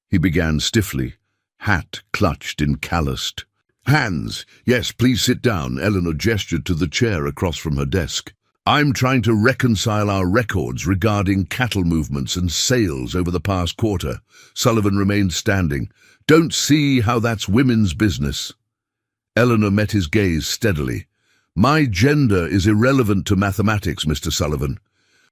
he began stiffly, hat clutched in calloused hands. "Yes, please sit down," Eleanor gestured to the chair across from her desk. "I'm trying to reconcile our records regarding cattle movements and sales over the past quarter." Sullivan remained standing. "Don't see how that's women's business." Eleanor met his gaze steadily. My gender is irrelevant to mathematics, Mr. Sullivan.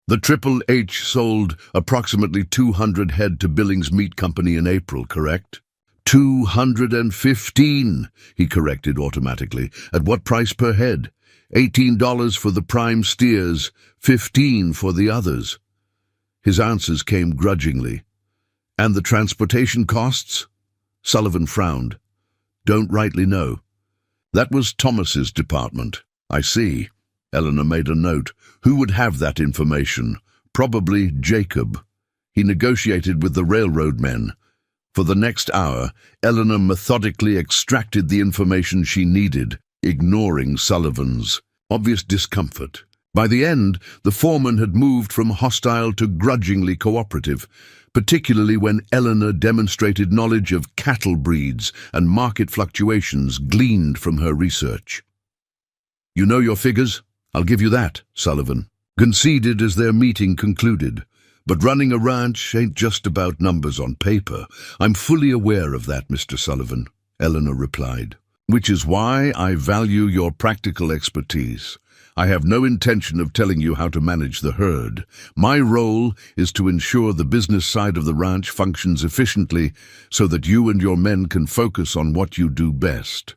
The Triple H sold approximately 200 head to Billings Meat Company in April, correct? 215, he corrected automatically. At what price per head? $18 for the prime steers, $15 for the others. His answers came grudgingly. And the transportation costs? Sullivan frowned. Don't rightly know. That was Thomas's department. I see. Eleanor made a note. Who would have that information? Probably Jacob. He negotiated with the railroad men. For the next hour, Eleanor methodically extracted the information she needed, ignoring Sullivan's obvious discomfort. By the end, the foreman had moved from hostile to grudgingly cooperative, particularly when Eleanor demonstrated knowledge of cattle breeds and market fluctuations gleaned from her research. You know your figures? I'll give you that, Sullivan conceded as their meeting concluded. But running a ranch ain't just about numbers on paper. I'm fully aware of that, Mr. Sullivan, Eleanor replied. Which is why I value your practical expertise. I have no intention of telling you how to manage the herd. My role is to ensure the business side of the ranch functions efficiently so that you and your men can focus on what you do best.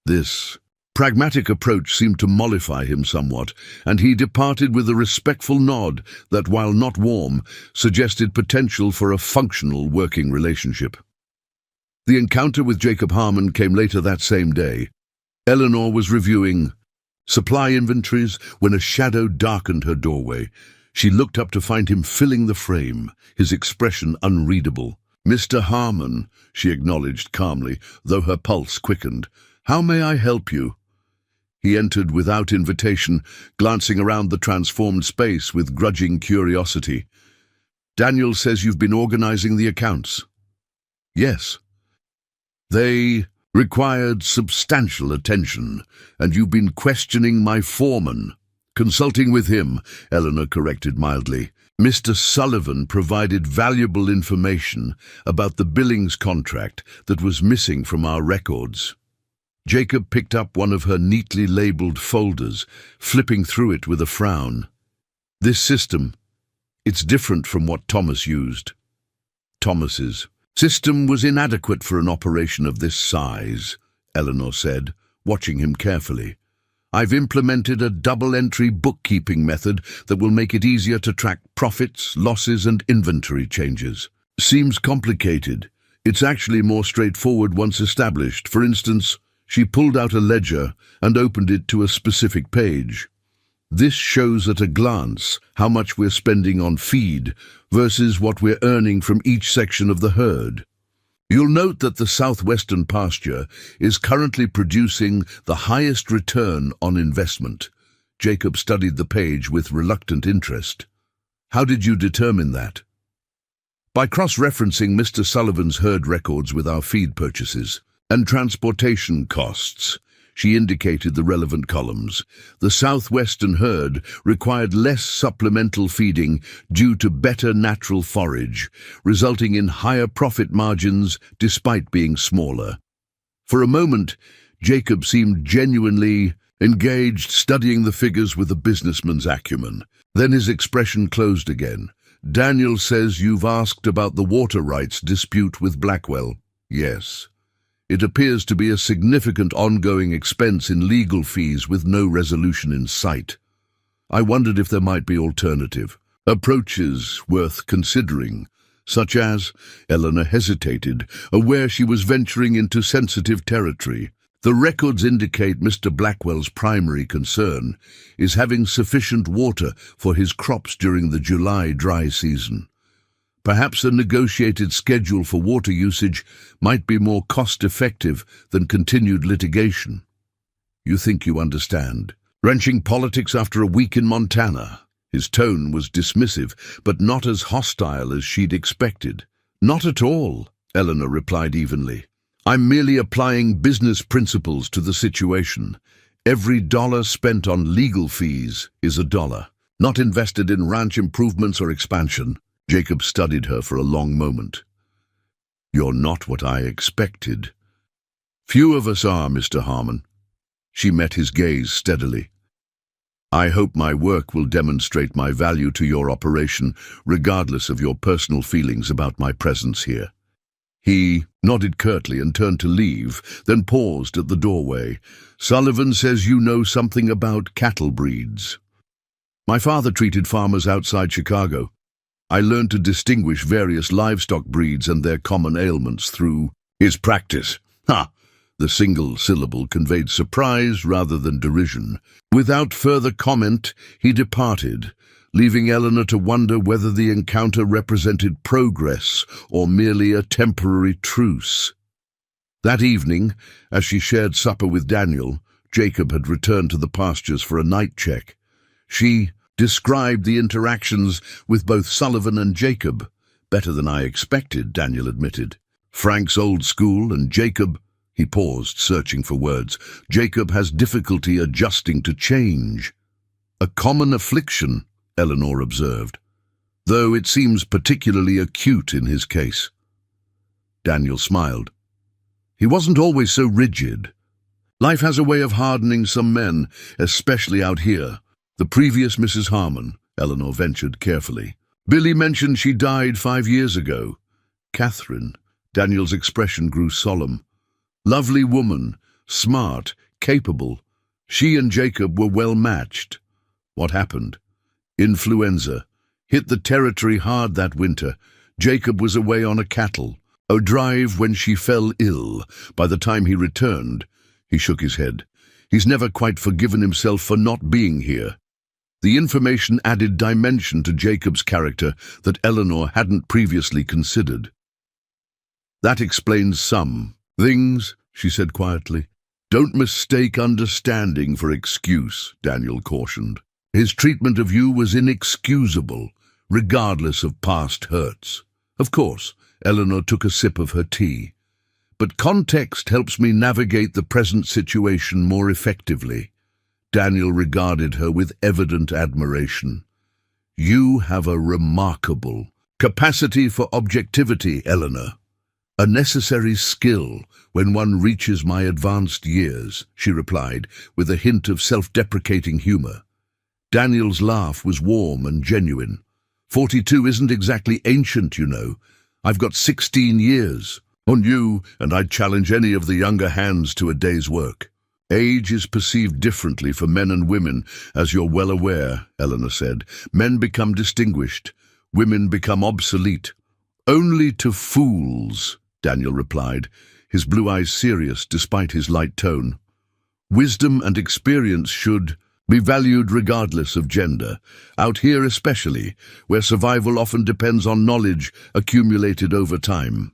This pragmatic approach seemed to mollify him somewhat, and he departed with a respectful nod that, while not warm, suggested potential for a functional working relationship. The encounter with Jacob Harmon came later that same day. Eleanor was reviewing supply inventories when a shadow darkened her doorway. She looked up to find him filling the frame, his expression unreadable. Mr. Harmon, she acknowledged calmly, though her pulse quickened. How may I help you? He entered without invitation, glancing around the transformed space with grudging curiosity. Daniel says you've been organizing the accounts. Yes. They required substantial attention, and you've been questioning my foreman. Consulting with him, Eleanor corrected mildly. Mr. Sullivan provided valuable information about the Billings contract that was missing from our records. Jacob picked up one of her neatly labeled folders, flipping through it with a frown. This system, it's different from what Thomas used. Thomas's system was inadequate for an operation of this size, Eleanor said, watching him carefully. I've implemented a double-entry bookkeeping method that will make it easier to track profits, losses, and inventory changes. Seems complicated. It's actually more straightforward once established. For instance, she pulled out a ledger and opened it to a specific page. This shows at a glance how much we're spending on feed versus what we're earning from each section of the herd. You'll note that the southwestern pasture is currently producing the highest return on investment. Jacob studied the page with reluctant interest. How did you determine that? By cross-referencing Mr. Sullivan's herd records with our feed purchases and transportation costs. She indicated the relevant columns. The southwestern herd required less supplemental feeding due to better natural forage, resulting in higher profit margins despite being smaller. For a moment, Jacob seemed genuinely engaged, studying the figures with a businessman's acumen. Then his expression closed again. Daniel says you've asked about the water rights dispute with Blackwell. Yes. It appears to be a significant ongoing expense in legal fees with no resolution in sight. I wondered if there might be alternative approaches worth considering, such as, Eleanor hesitated, aware she was venturing into sensitive territory. The records indicate Mr. Blackwell's primary concern is having sufficient water for his crops during the July dry season. Perhaps a negotiated schedule for water usage might be more cost-effective than continued litigation. You think you understand. Wrenching politics after a week in Montana. His tone was dismissive, but not as hostile as she'd expected. Not at all, Eleanor replied evenly. I'm merely applying business principles to the situation. Every dollar spent on legal fees is a dollar, not invested in ranch improvements or expansion. Jacob studied her for a long moment. You're not what I expected. Few of us are, Mr. Harmon. She met his gaze steadily. I hope my work will demonstrate my value to your operation, regardless of your personal feelings about my presence here. He nodded curtly and turned to leave, then paused at the doorway. Sullivan says you know something about cattle breeds. My father treated farmers outside Chicago. I learned to distinguish various livestock breeds and their common ailments through his practice. Ha! The single syllable conveyed surprise rather than derision. Without further comment, he departed, leaving Eleanor to wonder whether the encounter represented progress or merely a temporary truce. That evening, as she shared supper with Daniel, Jacob had returned to the pastures for a night check. She described the interactions with both Sullivan and Jacob. Better than I expected, Daniel admitted. Frank's old school, and Jacob— He paused, searching for words. Jacob has difficulty adjusting to change. A common affliction, Eleanor observed, though it seems particularly acute in his case. Daniel smiled. He wasn't always so rigid. Life has a way of hardening some men, especially out here. The previous Mrs. Harmon, Eleanor ventured carefully. Billy mentioned she died 5 years ago. Catherine. Daniel's expression grew solemn. Lovely woman, smart, capable. She and Jacob were well matched. What happened? Influenza. Hit the territory hard that winter. Jacob was away on a cattle drive when she fell ill. By the time he returned, he shook his head. He's never quite forgiven himself for not being here. The information added dimension to Jacob's character that Eleanor hadn't previously considered. That explains some things, she said quietly. Don't mistake understanding for excuse, Daniel cautioned. His treatment of you was inexcusable, regardless of past hurts. Of course, Eleanor took a sip of her tea. But context helps me navigate the present situation more effectively. Daniel regarded her with evident admiration. You have a remarkable capacity for objectivity, Eleanor. A necessary skill when one reaches my advanced years, she replied, with a hint of self-deprecating humor. Daniel's laugh was warm and genuine. 42 isn't exactly ancient, you know. I've got 16 years on you, and I'd challenge any of the younger hands to a day's work. Age is perceived differently for men and women, as you're well aware, Eleanor said. Men become distinguished. Women become obsolete. Only to fools, Daniel replied, his blue eyes serious despite his light tone. Wisdom and experience should be valued regardless of gender, out here especially, where survival often depends on knowledge accumulated over time.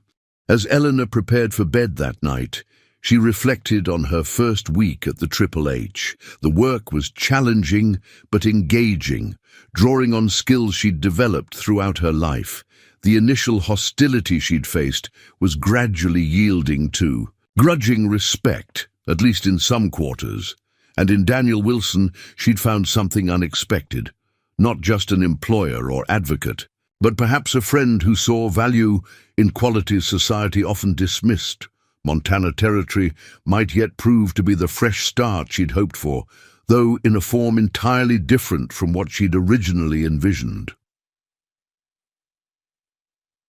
As Eleanor prepared for bed that night, she reflected on her first week at the Triple H. The work was challenging but engaging, drawing on skills she'd developed throughout her life. The initial hostility she'd faced was gradually yielding to grudging respect, at least in some quarters. And in Daniel Wilson, she'd found something unexpected. Not just an employer or advocate, but perhaps a friend who saw value in qualities society often dismissed. Montana Territory might yet prove to be the fresh start she'd hoped for, though in a form entirely different from what she'd originally envisioned.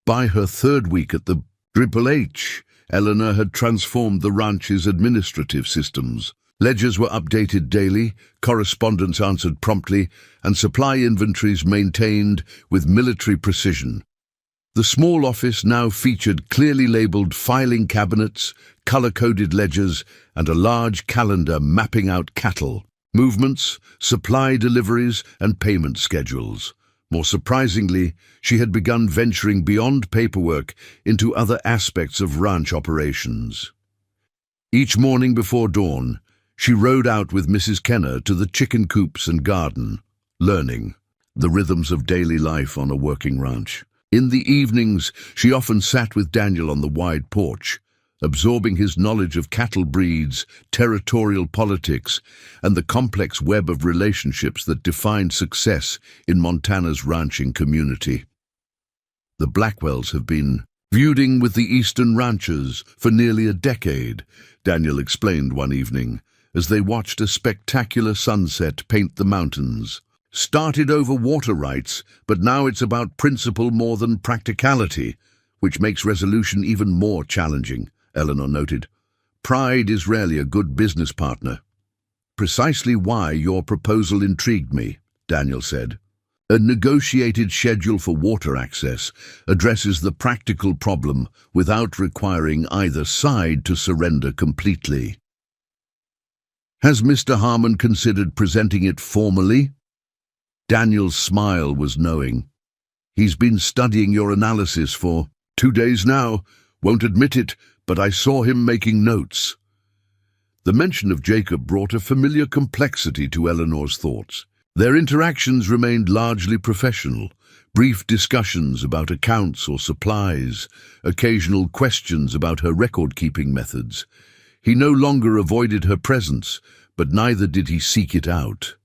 By her third week at the Triple H, Eleanor had transformed the ranch's administrative systems. Ledgers were updated daily, correspondence answered promptly, and supply inventories maintained with military precision. The small office now featured clearly labeled filing cabinets, color-coded ledgers, and a large calendar mapping out cattle, movements, supply deliveries, and payment schedules. More surprisingly, she had begun venturing beyond paperwork into other aspects of ranch operations. Each morning before dawn, she rode out with Mrs. Kenner to the chicken coops and garden, learning the rhythms of daily life on a working ranch. In the evenings, she often sat with Daniel on the wide porch, absorbing his knowledge of cattle breeds, territorial politics, and the complex web of relationships that defined success in Montana's ranching community. The Blackwells have been Feuding with the eastern ranchers for nearly a decade, Daniel explained one evening, as they watched a spectacular sunset paint the mountains. Started over water rights, but now it's about principle more than practicality, which makes resolution even more challenging, Eleanor noted. Pride is rarely a good business partner. Precisely why your proposal intrigued me, Daniel said. A negotiated schedule for water access addresses the practical problem without requiring either side to surrender completely. Has Mr. Harmon considered presenting it formally? Daniel's smile was knowing. He's been studying your analysis for 2 days now. Won't admit it, but I saw him making notes. The mention of Jacob brought a familiar complexity to Eleanor's thoughts. Their interactions remained largely professional, brief discussions about accounts or supplies, occasional questions about her record-keeping methods. He no longer avoided her presence, but neither did he seek it out.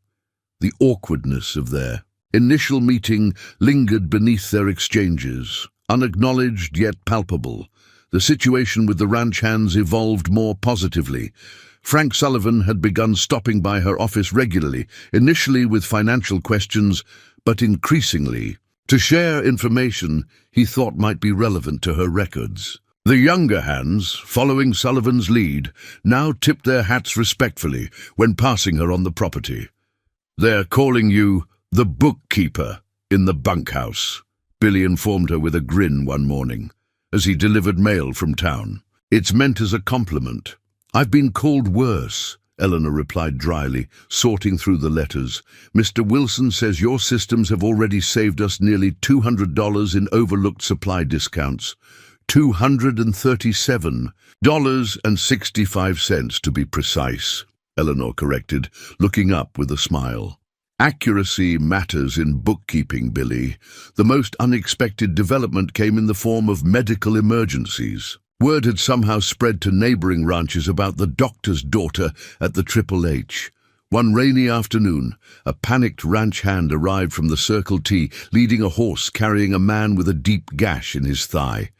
The awkwardness of their initial meeting lingered beneath their exchanges, unacknowledged yet palpable. The situation with the ranch hands evolved more positively. Frank Sullivan had begun stopping by her office regularly, initially with financial questions, but increasingly to share information he thought might be relevant to her records. The younger hands, following Sullivan's lead, now tipped their hats respectfully when passing her on the property. "They're calling you the bookkeeper in the bunkhouse," Billy informed her with a grin one morning, as he delivered mail from town. "It's meant as a compliment." "I've been called worse," Eleanor replied dryly, sorting through the letters. "Mr. Wilson says your systems have already saved us nearly $200 in overlooked supply discounts. $237.65 to be precise," Eleanor corrected, looking up with a smile. "Accuracy matters in bookkeeping, Billy. The most unexpected development came in the form of medical emergencies. Word had somehow spread to neighboring ranches about the doctor's daughter at the Triple H. One rainy afternoon, a panicked ranch hand arrived from the Circle T, leading a horse carrying a man with a deep gash in his thigh.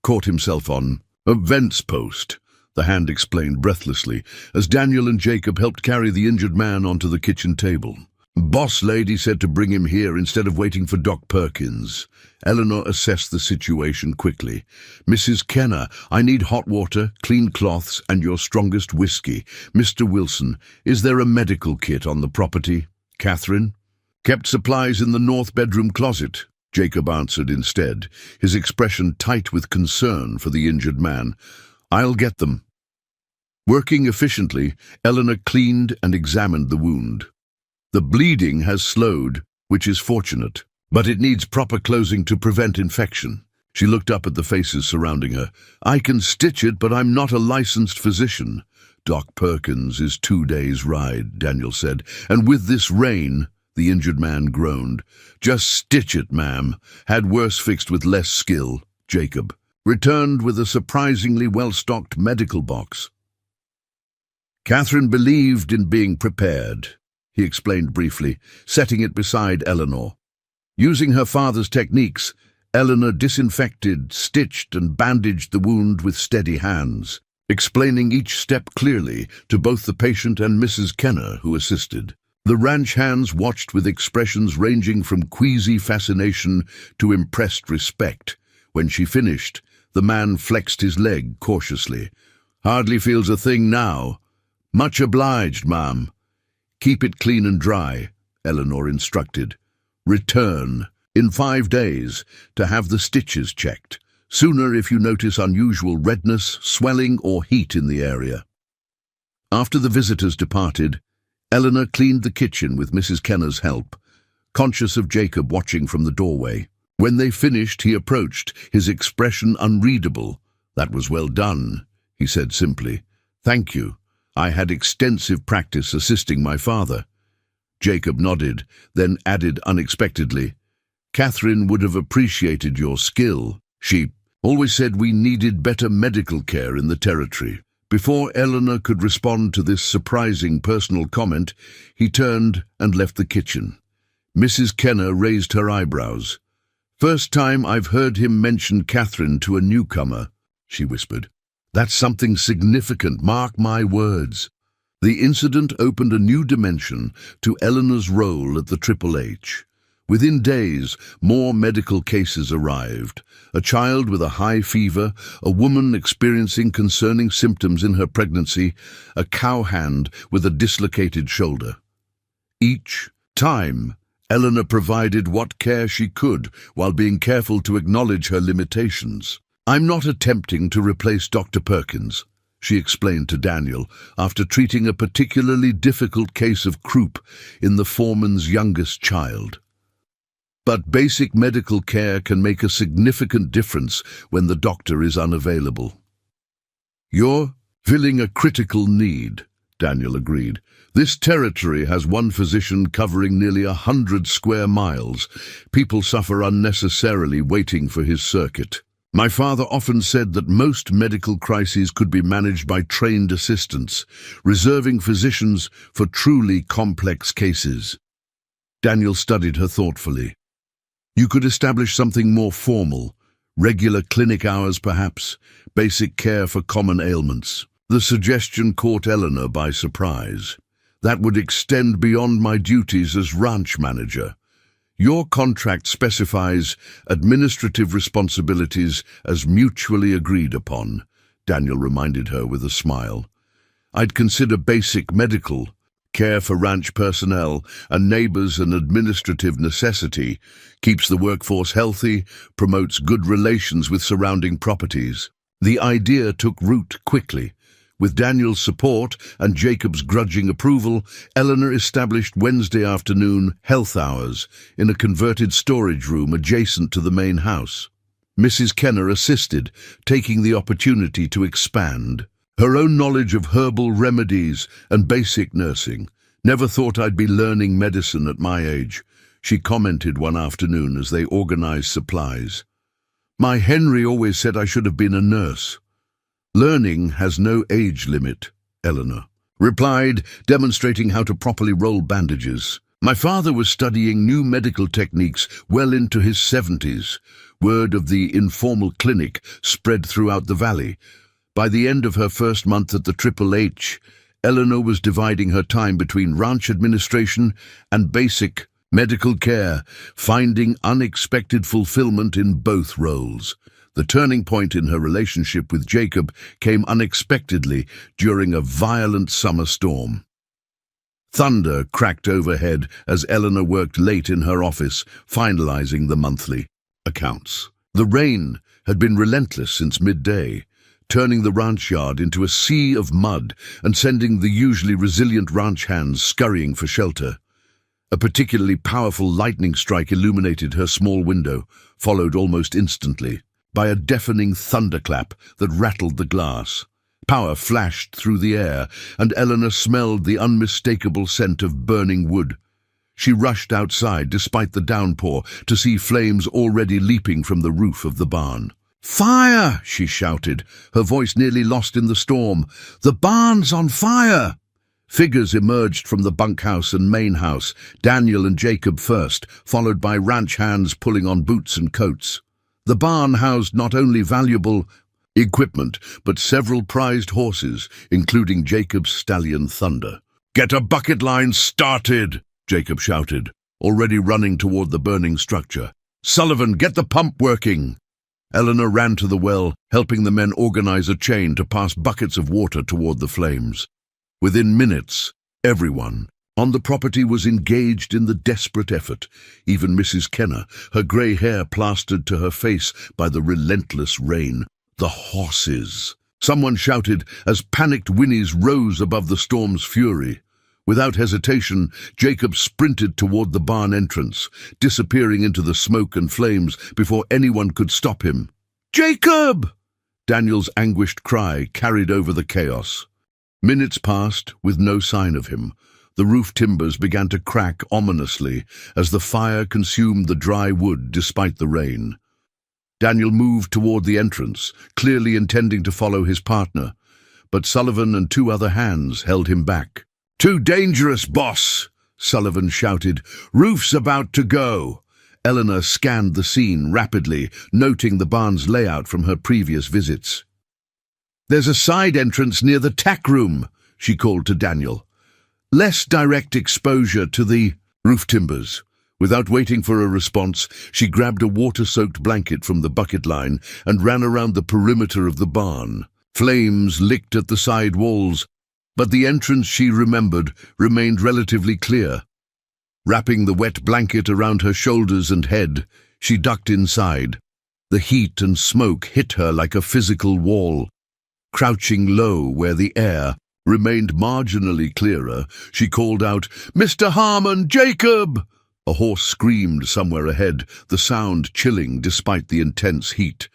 Caught himself on a fence post, the hand explained breathlessly, as Daniel and Jacob helped carry the injured man onto the kitchen table. "Boss lady said to bring him here instead of waiting for Doc Perkins." Eleanor assessed the situation quickly. "Mrs. Kenner, I need hot water, clean cloths, and your strongest whiskey. Mr. Wilson, is there a medical kit on the property?" "Catherine?" "Kept supplies in the north bedroom closet," Jacob answered instead, his expression tight with concern for the injured man. "I'll get them." Working efficiently, Eleanor cleaned and examined the wound. "The bleeding has slowed, which is fortunate, but it needs proper closing to prevent infection." She looked up at the faces surrounding her. "I can stitch it, but I'm not a licensed physician." "Doc Perkins is 2 days' ride," Daniel said. "And with this rain," the injured man groaned. "Just stitch it, ma'am. Had worse fixed with less skill." Jacob returned with a surprisingly well-stocked medical box. "Catherine believed in being prepared," he explained briefly, setting it beside Eleanor. Using her father's techniques, Eleanor disinfected, stitched and bandaged the wound with steady hands, explaining each step clearly to both the patient and Mrs. Kenner, who assisted. The ranch hands watched with expressions ranging from queasy fascination to impressed respect. When she finished, the man flexed his leg cautiously. "Hardly feels a thing now." "Much obliged, ma'am." "Keep it clean and dry," Eleanor instructed. "Return in 5 days to have the stitches checked. Sooner if you notice unusual redness, swelling or heat in the area." After the visitors departed, Eleanor cleaned the kitchen with Mrs. Kenner's help, conscious of Jacob watching from the doorway. When they finished, he approached, his expression unreadable. "That was well done," he said simply. "Thank you. I had extensive practice assisting my father." Jacob nodded, then added unexpectedly, "Catherine would have appreciated your skill. She always said we needed better medical care in the territory." Before Eleanor could respond to this surprising personal comment, he turned and left the kitchen. Mrs. Kenner raised her eyebrows. "First time I've heard him mention Catherine to a newcomer," she whispered. "That's something significant, mark my words." The incident opened a new dimension to Eleanor's role at the Triple H. Within days, more medical cases arrived. A child with a high fever, a woman experiencing concerning symptoms in her pregnancy, a cowhand with a dislocated shoulder. Each time, Eleanor provided what care she could while being careful to acknowledge her limitations. "I'm not attempting to replace Dr. Perkins," she explained to Daniel after treating a particularly difficult case of croup in the foreman's youngest child. "But basic medical care can make a significant difference when the doctor is unavailable." "You're filling a critical need," Daniel agreed. "This territory has one physician covering nearly 100 square miles. People suffer unnecessarily waiting for his circuit. My father often said that most medical crises could be managed by trained assistants, reserving physicians for truly complex cases." Daniel studied her thoughtfully. "You could establish something more formal, regular clinic hours perhaps, basic care for common ailments." The suggestion caught Eleanor by surprise. "That would extend beyond my duties as ranch manager. Your contract specifies administrative responsibilities as mutually agreed upon," Daniel reminded her with a smile. "I'd consider basic medical care for ranch personnel and neighbors an administrative necessity, keeps the workforce healthy, promotes good relations with surrounding properties." The idea took root quickly. With Daniel's support and Jacob's grudging approval, Eleanor established Wednesday afternoon health hours in a converted storage room adjacent to the main house. Mrs. Kenner assisted, taking the opportunity to expand. Her own knowledge of herbal remedies and basic nursing. "Never thought I'd be learning medicine at my age," she commented one afternoon as they organized supplies. "My Henry always said I should have been a nurse." "Learning has no age limit," Eleanor replied, demonstrating how to properly roll bandages. "My father was studying new medical techniques well into his 70s. Word of the informal clinic spread throughout the valley. By the end of her first month at the Triple H, Eleanor was dividing her time between ranch administration and basic medical care, finding unexpected fulfillment in both roles. The turning point in her relationship with Jacob came unexpectedly during a violent summer storm. Thunder cracked overhead as Eleanor worked late in her office, finalizing the monthly accounts. The rain had been relentless since midday, turning the ranch yard into a sea of mud and sending the usually resilient ranch hands scurrying for shelter. A particularly powerful lightning strike illuminated her small window, followed almost instantly by a deafening thunderclap that rattled the glass. Power flashed through the air, and Eleanor smelled the unmistakable scent of burning wood. She rushed outside despite the downpour to see flames already leaping from the roof of the barn. "Fire!" she shouted, her voice nearly lost in the storm. "The barn's on fire!" Figures emerged from the bunkhouse and main house, Daniel and Jacob first, followed by ranch hands pulling on boots and coats. The barn housed not only valuable equipment, but several prized horses, including Jacob's stallion Thunder. "Get a bucket line started!" Jacob shouted, already running toward the burning structure. "Sullivan, get the pump working!" Eleanor ran to the well, helping the men organize a chain to pass buckets of water toward the flames. Within minutes, everyone on the property was engaged in the desperate effort, even Mrs. Kenner, her grey hair plastered to her face by the relentless rain. "The horses!" someone shouted as panicked whinnies rose above the storm's fury. Without hesitation, Jacob sprinted toward the barn entrance, disappearing into the smoke and flames before anyone could stop him. "Jacob!" Daniel's anguished cry carried over the chaos. Minutes passed with no sign of him. The roof timbers began to crack ominously as the fire consumed the dry wood despite the rain. Daniel moved toward the entrance, clearly intending to follow his partner, but Sullivan and two other hands held him back. "Too dangerous, boss!" Sullivan shouted. "Roof's about to go." Eleanor scanned the scene rapidly, noting the barn's layout from her previous visits. "There's a side entrance near the tack room," she called to Daniel. "Less direct exposure to the roof timbers." Without waiting for a response, she grabbed a water-soaked blanket from the bucket line and ran around the perimeter of the barn. Flames licked at the side walls, but the entrance she remembered remained relatively clear. Wrapping the wet blanket around her shoulders and head, she ducked inside. The heat and smoke hit her like a physical wall. Crouching low where the air remained marginally clearer, she called out, "Mr. Harmon, Jacob!" A horse screamed somewhere ahead, the sound chilling despite the intense heat.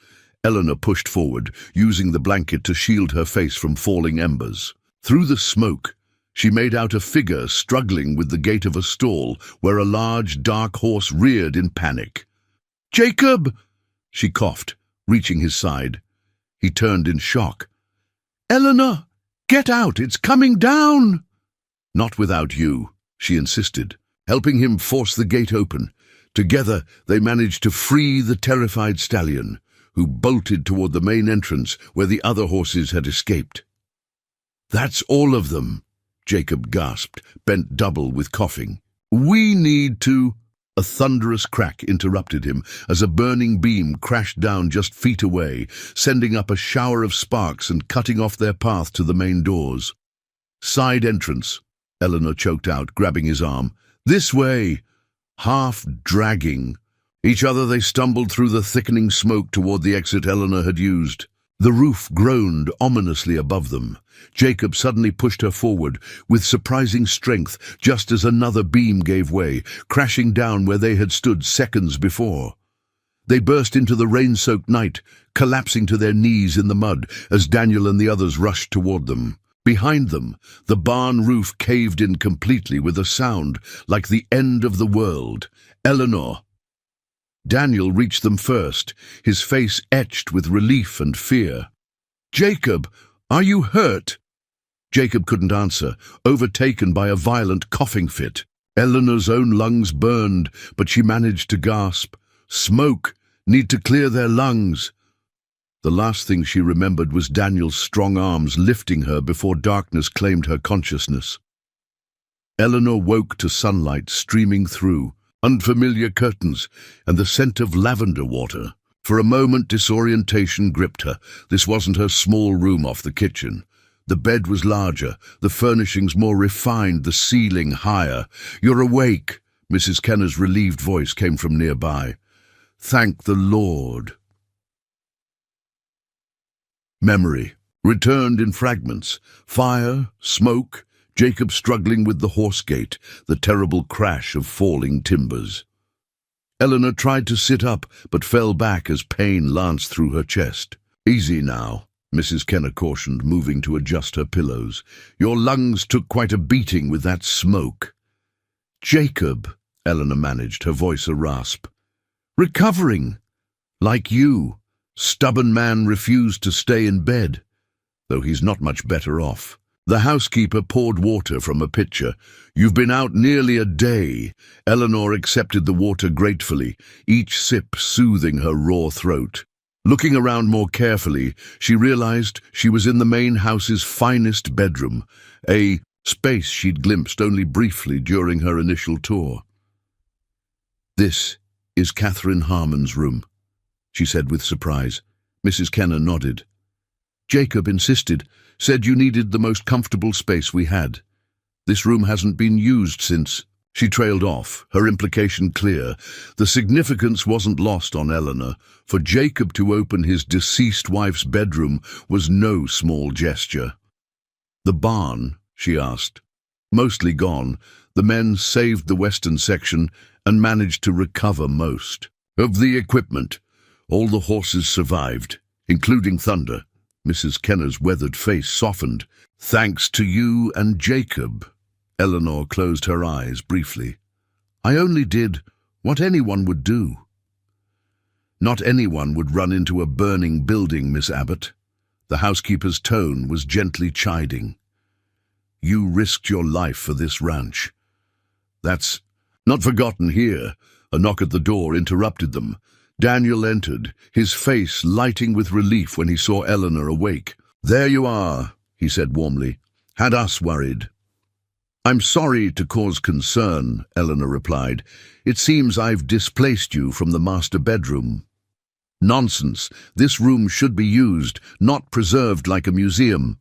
Eleanor pushed forward, using the blanket to shield her face from falling embers. Through the smoke, she made out a figure struggling with the gate of a stall where a large, dark horse reared in panic. "Jacob!" she coughed, reaching his side. He turned in shock. "Eleanor, get out! It's coming down!" "Not without you," she insisted, helping him force the gate open. Together, they managed to free the terrified stallion, who bolted toward the main entrance where the other horses had escaped. "That's all of them," Jacob gasped, bent double with coughing. "We need to—" A thunderous crack interrupted him as a burning beam crashed down just feet away, sending up a shower of sparks and cutting off their path to the main doors. "Side entrance," Eleanor choked out, grabbing his arm. "This way!" Half dragging each other, they stumbled through the thickening smoke toward the exit Eleanor had used. The roof groaned ominously above them. Jacob suddenly pushed her forward with surprising strength just as another beam gave way, crashing down where they had stood seconds before. They burst into the rain-soaked night, collapsing to their knees in the mud as Daniel and the others rushed toward them. Behind them, the barn roof caved in completely with a sound like the end of the world. "Eleanor!" Daniel reached them first, his face etched with relief and fear. "Jacob, are you hurt?" Jacob couldn't answer, overtaken by a violent coughing fit. Eleanor's own lungs burned, but she managed to gasp. "Smoke! Need to clear their lungs!" The last thing she remembered was Daniel's strong arms lifting her before darkness claimed her consciousness. Eleanor woke to sunlight streaming through, unfamiliar curtains, and the scent of lavender water. For a moment, disorientation gripped her. This wasn't her small room off the kitchen. The bed was larger, the furnishings more refined, the ceiling higher. "You're awake," Mrs. Kenner's relieved voice came from nearby. "Thank the Lord." Memory returned in fragments. Fire, smoke, Jacob struggling with the horse gate, the terrible crash of falling timbers. Eleanor tried to sit up, but fell back as pain lanced through her chest. "Easy now," Mrs. Kenner cautioned, moving to adjust her pillows. "Your lungs took quite a beating with that smoke." "Jacob," Eleanor managed, her voice a rasp. "Recovering. Like you. Stubborn man refused to stay in bed, though he's not much better off." The housekeeper poured water from a pitcher. "You've been out nearly a day." Eleanor accepted the water gratefully, each sip soothing her raw throat. Looking around more carefully, she realized she was in the main house's finest bedroom, a space she'd glimpsed only briefly during her initial tour. "This is Catherine Harmon's room," she said with surprise. Mrs. Kenner nodded. "Jacob insisted, said you needed the most comfortable space we had. This room hasn't been used since—" She trailed off, her implication clear. The significance wasn't lost on Eleanor. For Jacob to open his deceased wife's bedroom was no small gesture. "The barn?" she asked. "Mostly gone. The men saved the western section and managed to recover most of the equipment. All the horses survived, including Thunder." Mrs. Kenner's weathered face softened. "Thanks to you and Jacob." Eleanor closed her eyes briefly. "I only did what anyone would do." "Not anyone would run into a burning building, Miss Abbott." The housekeeper's tone was gently chiding. "You risked your life for this ranch. That's not forgotten here. A knock at the door interrupted them. Daniel entered, his face lighting with relief when he saw Eleanor awake. "There you are," he said warmly. "Had us worried." "I'm sorry to cause concern," Eleanor replied. "It seems I've displaced you from the master bedroom." "Nonsense. This room should be used, not preserved like a museum."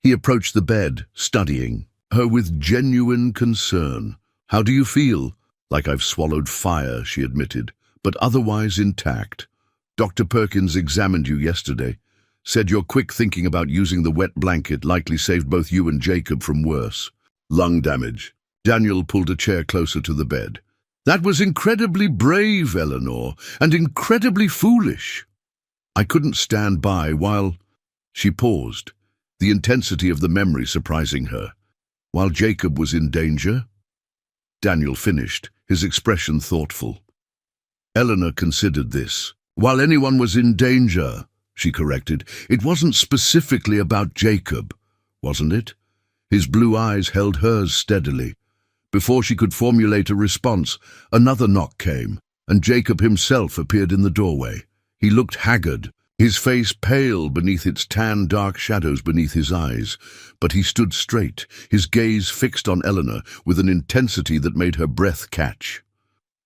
He approached the bed, studying her with genuine concern. "How do you feel?" "Like I've swallowed fire," she admitted, "but otherwise intact. Dr. Perkins examined you yesterday. Said your quick thinking about using the wet blanket likely saved both you and Jacob from worse. Lung damage." Daniel pulled a chair closer to the bed. "That was incredibly brave, Eleanor, and incredibly foolish. I couldn't stand by while—" She paused, the intensity of the memory surprising her. "While Jacob was in danger?" Daniel finished, his expression thoughtful. Eleanor considered this. "While anyone was in danger," she corrected. "It wasn't specifically about Jacob, wasn't it?" His blue eyes held hers steadily. Before she could formulate a response, another knock came, and Jacob himself appeared in the doorway. He looked haggard, his face pale beneath its tan dark shadows beneath his eyes, but he stood straight, his gaze fixed on Eleanor with an intensity that made her breath catch.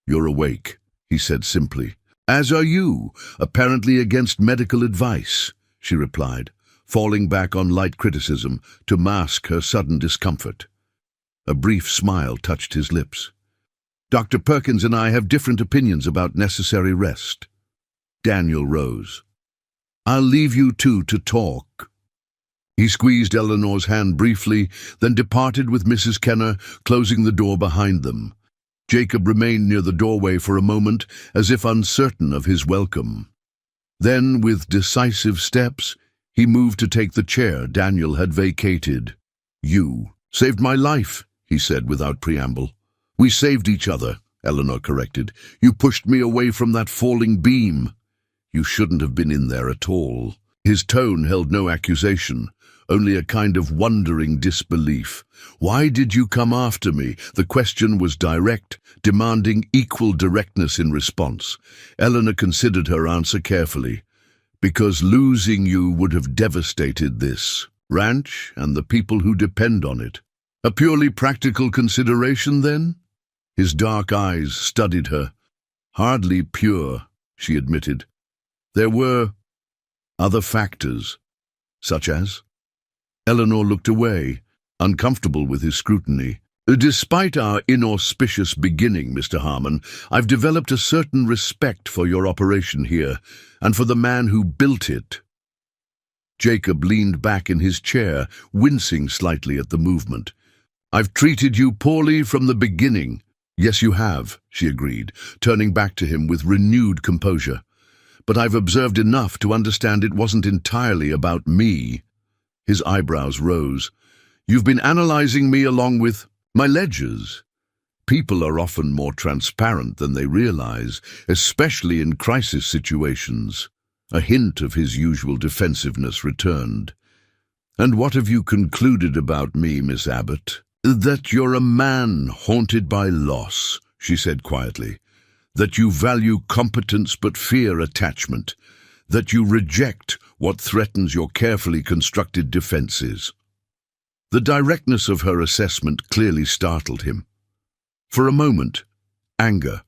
"You're awake," he said simply. "As are you, apparently against medical advice," she replied, falling back on light criticism to mask her sudden discomfort. A brief smile touched his lips. "Dr. Perkins and I have different opinions about necessary rest." Daniel rose. "I'll leave you two to talk." He squeezed Eleanor's hand briefly, then departed with Mrs. Kenner, closing the door behind them. Jacob remained near the doorway for a moment, as if uncertain of his welcome. Then, with decisive steps, he moved to take the chair Daniel had vacated. "You saved my life," he said without preamble. "We saved each other," Eleanor corrected. "You pushed me away from that falling beam." "You shouldn't have been in there at all." His tone held no accusation, only a kind of wondering disbelief. "Why did you come after me?" The question was direct, demanding equal directness in response. Eleanor considered her answer carefully. "Because losing you would have devastated this ranch and the people who depend on it." "A purely practical consideration, then?" His dark eyes studied her. "Hardly pure," she admitted. "There were other factors." "Such as?" Eleanor looked away, uncomfortable with his scrutiny. "Despite our inauspicious beginning, Mr. Harmon, I've developed a certain respect for your operation here, and for the man who built it." Jacob leaned back in his chair, wincing slightly at the movement. "I've treated you poorly from the beginning." "Yes, you have," she agreed, turning back to him with renewed composure. "But I've observed enough to understand it wasn't entirely about me." His eyebrows rose. "You've been analyzing me along with my ledgers." People are often more transparent than they realize, especially in crisis situations. A hint of his usual defensiveness returned. "And what have you concluded about me, Miss Abbott?" "That you're a man haunted by loss," she said quietly. "That you value competence but fear attachment. That you reject what threatens your carefully constructed defenses." The directness of her assessment clearly startled him. For a moment, anger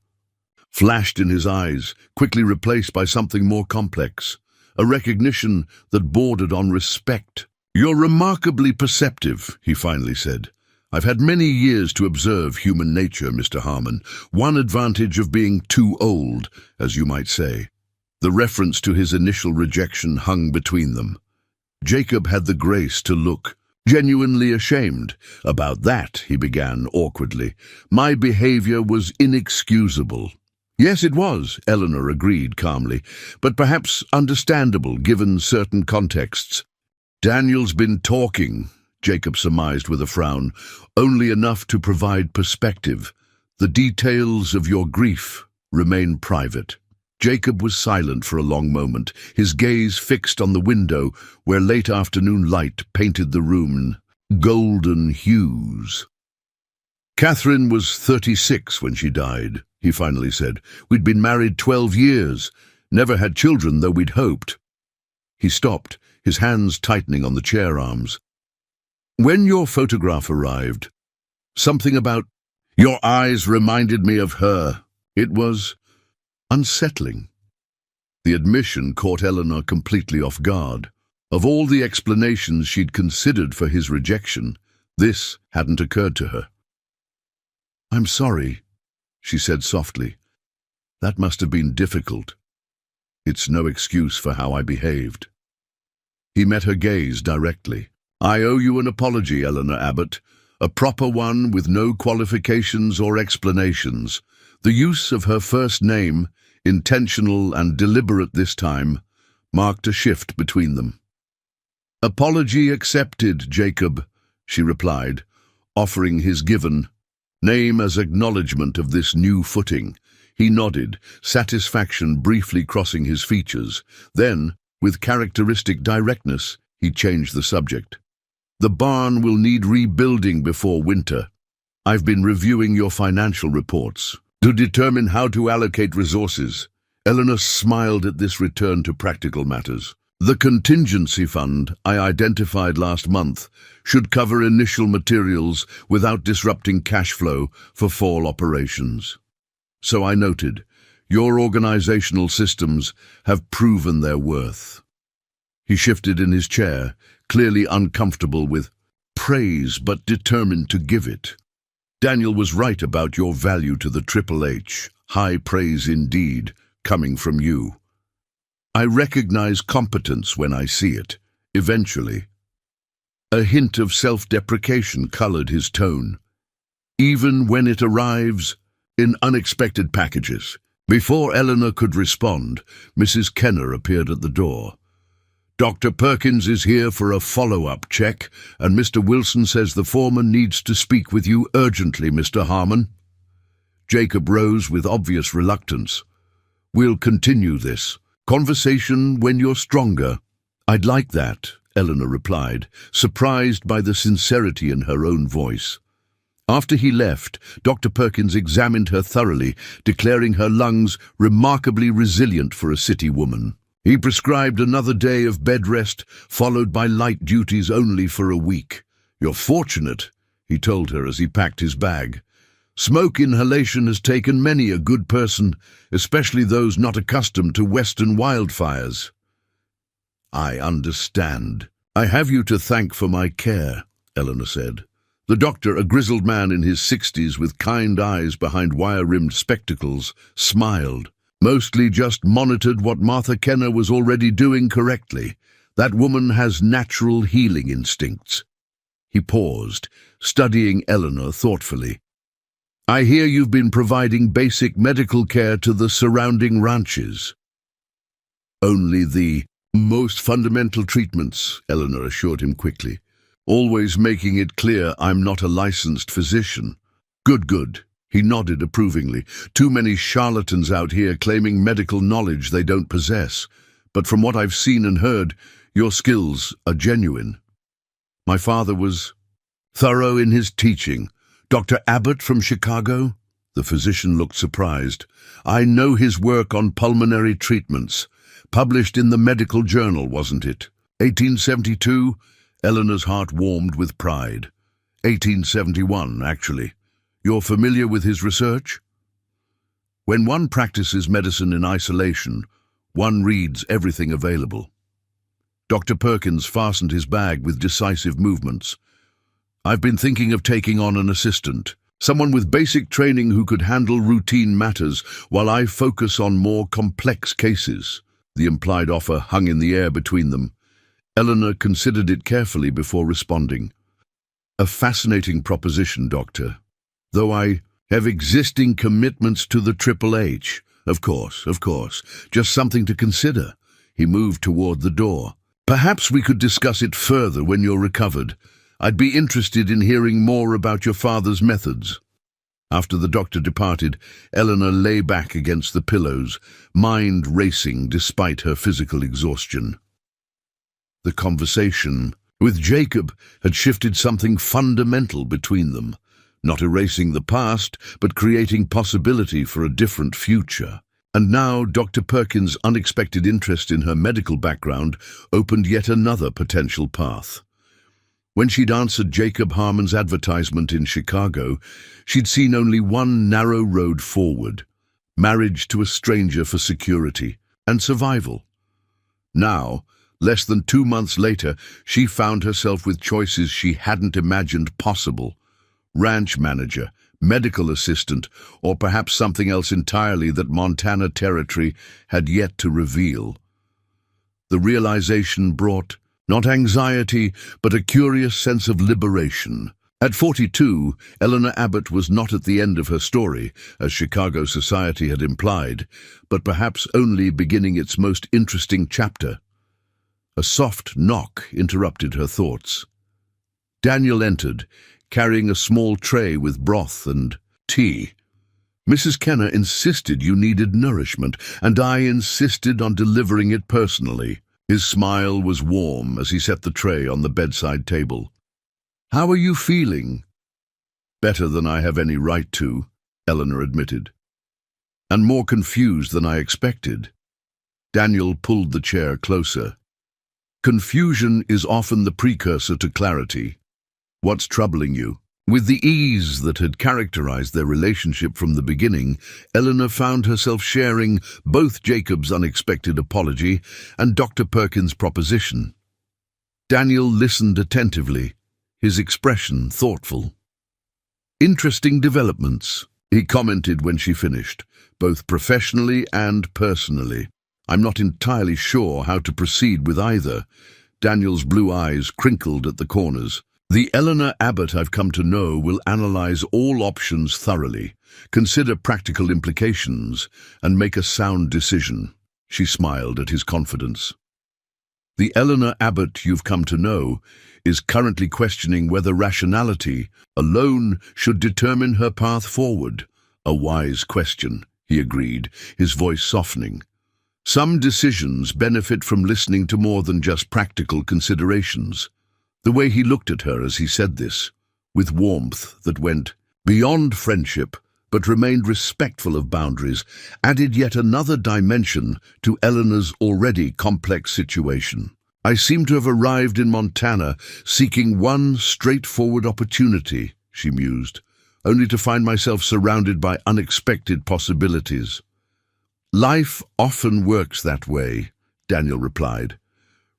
flashed in his eyes, quickly replaced by something more complex, a recognition that bordered on respect. "You're remarkably perceptive," he finally said. "I've had many years to observe human nature, Mr. Harmon. One advantage of being too old, as you might say." The reference to his initial rejection hung between them. Jacob had the grace to look genuinely ashamed. "About that," he began awkwardly, "my behavior was inexcusable." "Yes, it was," Eleanor agreed calmly, "but perhaps understandable given certain contexts." "Daniel's been talking," Jacob surmised with a frown, "only enough to provide perspective. The details of your grief remain private." Jacob was silent for a long moment, his gaze fixed on the window where late afternoon light painted the room golden hues. "Catherine was 36 when she died," he finally said. "We'd been married 12 years, never had children, though we'd hoped." He stopped, his hands tightening on the chair arms. "When your photograph arrived, something about your eyes reminded me of her. It was unsettling." The admission caught Eleanor completely off guard. Of all the explanations she'd considered for his rejection, this hadn't occurred to her. "I'm sorry," she said softly. "That must have been difficult. It's no excuse for how I behaved." He met her gaze directly. "I owe you an apology, Eleanor Abbott, a proper one with no qualifications or explanations. The use of her first name, intentional and deliberate this time, marked a shift between them." "Apology accepted, Jacob," she replied, offering his given name as acknowledgement of this new footing. He nodded, satisfaction briefly crossing his features. Then, with characteristic directness, he changed the subject. "The barn will need rebuilding before winter. I've been reviewing your financial reports to determine how to allocate resources." Eleanor smiled at this return to practical matters. "The contingency fund I identified last month should cover initial materials without disrupting cash flow for fall operations." So I noted, your organizational systems have proven their worth. He shifted in his chair, clearly uncomfortable with praise but determined to give it. "Daniel was right about your value to the Triple H. High praise indeed, coming from you. I recognize competence when I see it, eventually." A hint of self-deprecation colored his tone. "Even when it arrives in unexpected packages." Before Eleanor could respond, Mrs. Kenner appeared at the door. "Dr. Perkins is here for a follow-up check, and Mr. Wilson says the foreman needs to speak with you urgently, Mr. Harmon." Jacob rose with obvious reluctance. "We'll continue this conversation when you're stronger." "I'd like that," Eleanor replied, surprised by the sincerity in her own voice. After he left, Dr. Perkins examined her thoroughly, declaring her lungs remarkably resilient for a city woman. He prescribed another day of bed rest, followed by light duties only for a week. "You're fortunate," he told her as he packed his bag. "Smoke inhalation has taken many a good person, especially those not accustomed to Western wildfires." "I understand. I have you to thank for my care," Eleanor said. The doctor, a grizzled man in his 60s with kind eyes behind wire-rimmed spectacles, smiled. "Mostly just monitored what Martha Kenner was already doing correctly. That woman has natural healing instincts." He paused, studying Eleanor thoughtfully. "I hear you've been providing basic medical care to the surrounding ranches." "Only the most fundamental treatments," Eleanor assured him quickly, always making it clear I'm not a licensed physician. Good. He nodded approvingly. "Too many charlatans out here claiming medical knowledge they don't possess. But from what I've seen and heard, your skills are genuine." "My father was thorough in his teaching. Dr. Abbott from Chicago?" The physician looked surprised. "I know his work on pulmonary treatments. Published in the medical journal, wasn't it? 1872? Eleanor's heart warmed with pride. 1871, actually. You're familiar with his research? When one practices medicine in isolation, one reads everything available. Dr. Perkins fastened his bag with decisive movements. "I've been thinking of taking on an assistant, someone with basic training who could handle routine matters while I focus on more complex cases." The implied offer hung in the air between them. Eleanor considered it carefully before responding. "A fascinating proposition, Doctor. Though I have existing commitments to the Triple H. Of course. Just something to consider." He moved toward the door. "Perhaps we could discuss it further when you're recovered. I'd be interested in hearing more about your father's methods." After the doctor departed, Eleanor lay back against the pillows, mind racing despite her physical exhaustion. The conversation with Jacob had shifted something fundamental between them. not erasing the past, but creating possibility for a different future. And now Dr. Perkins' unexpected interest in her medical background opened yet another potential path. When she'd answered Jacob Harmon's advertisement in Chicago, she'd seen only one narrow road forward: marriage to a stranger for security and survival. Now, less than 2 months later, she found herself with choices she hadn't imagined possible: ranch manager, medical assistant, or perhaps something else entirely that Montana Territory had yet to reveal. The realization brought not anxiety, but a curious sense of liberation. At 42, Eleanor Abbott was not at the end of her story, as Chicago society had implied, but perhaps only beginning its most interesting chapter. A soft knock interrupted her thoughts. Daniel entered, carrying a small tray with broth and tea. "Mrs. Kenner insisted you needed nourishment, and I insisted on delivering it personally." His smile was warm as he set the tray on the bedside table. "How are you feeling?" "Better than I have any right to," Eleanor admitted. "And more confused than I expected." Daniel pulled the chair closer. "Confusion is often the precursor to clarity. What's troubling you?" With the ease that had characterized their relationship from the beginning, Eleanor found herself sharing both Jacob's unexpected apology and Dr. Perkins' proposition. Daniel listened attentively, his expression thoughtful. "Interesting developments," he commented when she finished, "both professionally and personally. I'm not entirely sure how to proceed with either." Daniel's blue eyes crinkled at the corners. "The Eleanor Abbott I've come to know will analyze all options thoroughly, consider practical implications, and make a sound decision." She smiled at his confidence. "The Eleanor Abbott you've come to know is currently questioning whether rationality alone should determine her path forward." "A wise question," he agreed, his voice softening. "Some decisions benefit from listening to more than just practical considerations." The way he looked at her as he said this, with warmth that went beyond friendship but remained respectful of boundaries, added yet another dimension to Eleanor's already complex situation. "I seem to have arrived in Montana seeking one straightforward opportunity," she mused, "only to find myself surrounded by unexpected possibilities." "Life often works that way," Daniel replied,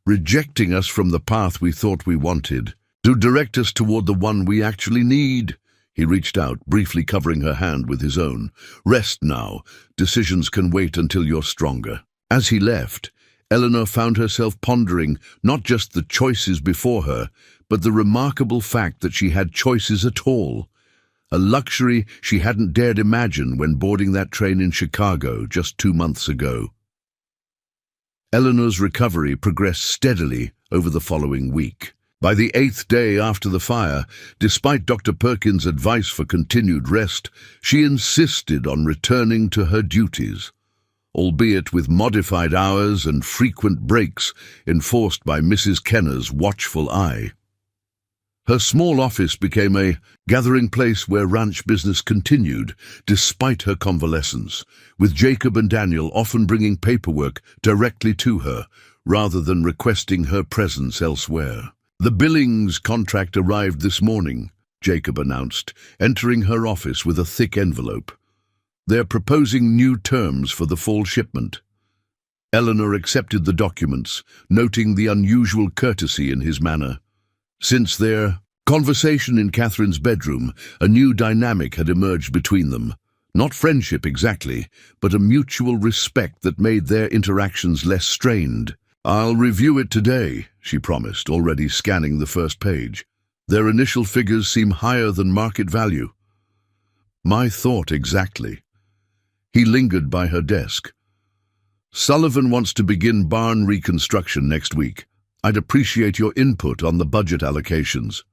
"rejecting us from the path we thought we wanted, to direct us toward the one we actually need." He reached out, briefly covering her hand with his own. "Rest now. Decisions can wait until you're stronger." As he left, Eleanor found herself pondering not just the choices before her, but the remarkable fact that she had choices at all. A luxury she hadn't dared imagine when boarding that train in Chicago just 2 months ago. Eleanor's recovery progressed steadily over the following week. By the 8th day after the fire, despite Dr. Perkins' advice for continued rest, she insisted on returning to her duties, albeit with modified hours and frequent breaks enforced by Mrs. Kenner's watchful eye. Her small office became a gathering place where ranch business continued, despite her convalescence, with Jacob and Daniel often bringing paperwork directly to her, rather than requesting her presence elsewhere. "The Billings contract arrived this morning," Jacob announced, entering her office with a thick envelope. "They're proposing new terms for the fall shipment." Eleanor accepted the documents, noting the unusual courtesy in his manner. Since their conversation in Catherine's bedroom, a new dynamic had emerged between them. Not friendship exactly, but a mutual respect that made their interactions less strained. "I'll review it today," she promised, already scanning the first page. "Their initial figures seem higher than market value." "My thought exactly." He lingered by her desk. "Sullivan wants to begin barn reconstruction next week. I'd appreciate your input on the budget allocations."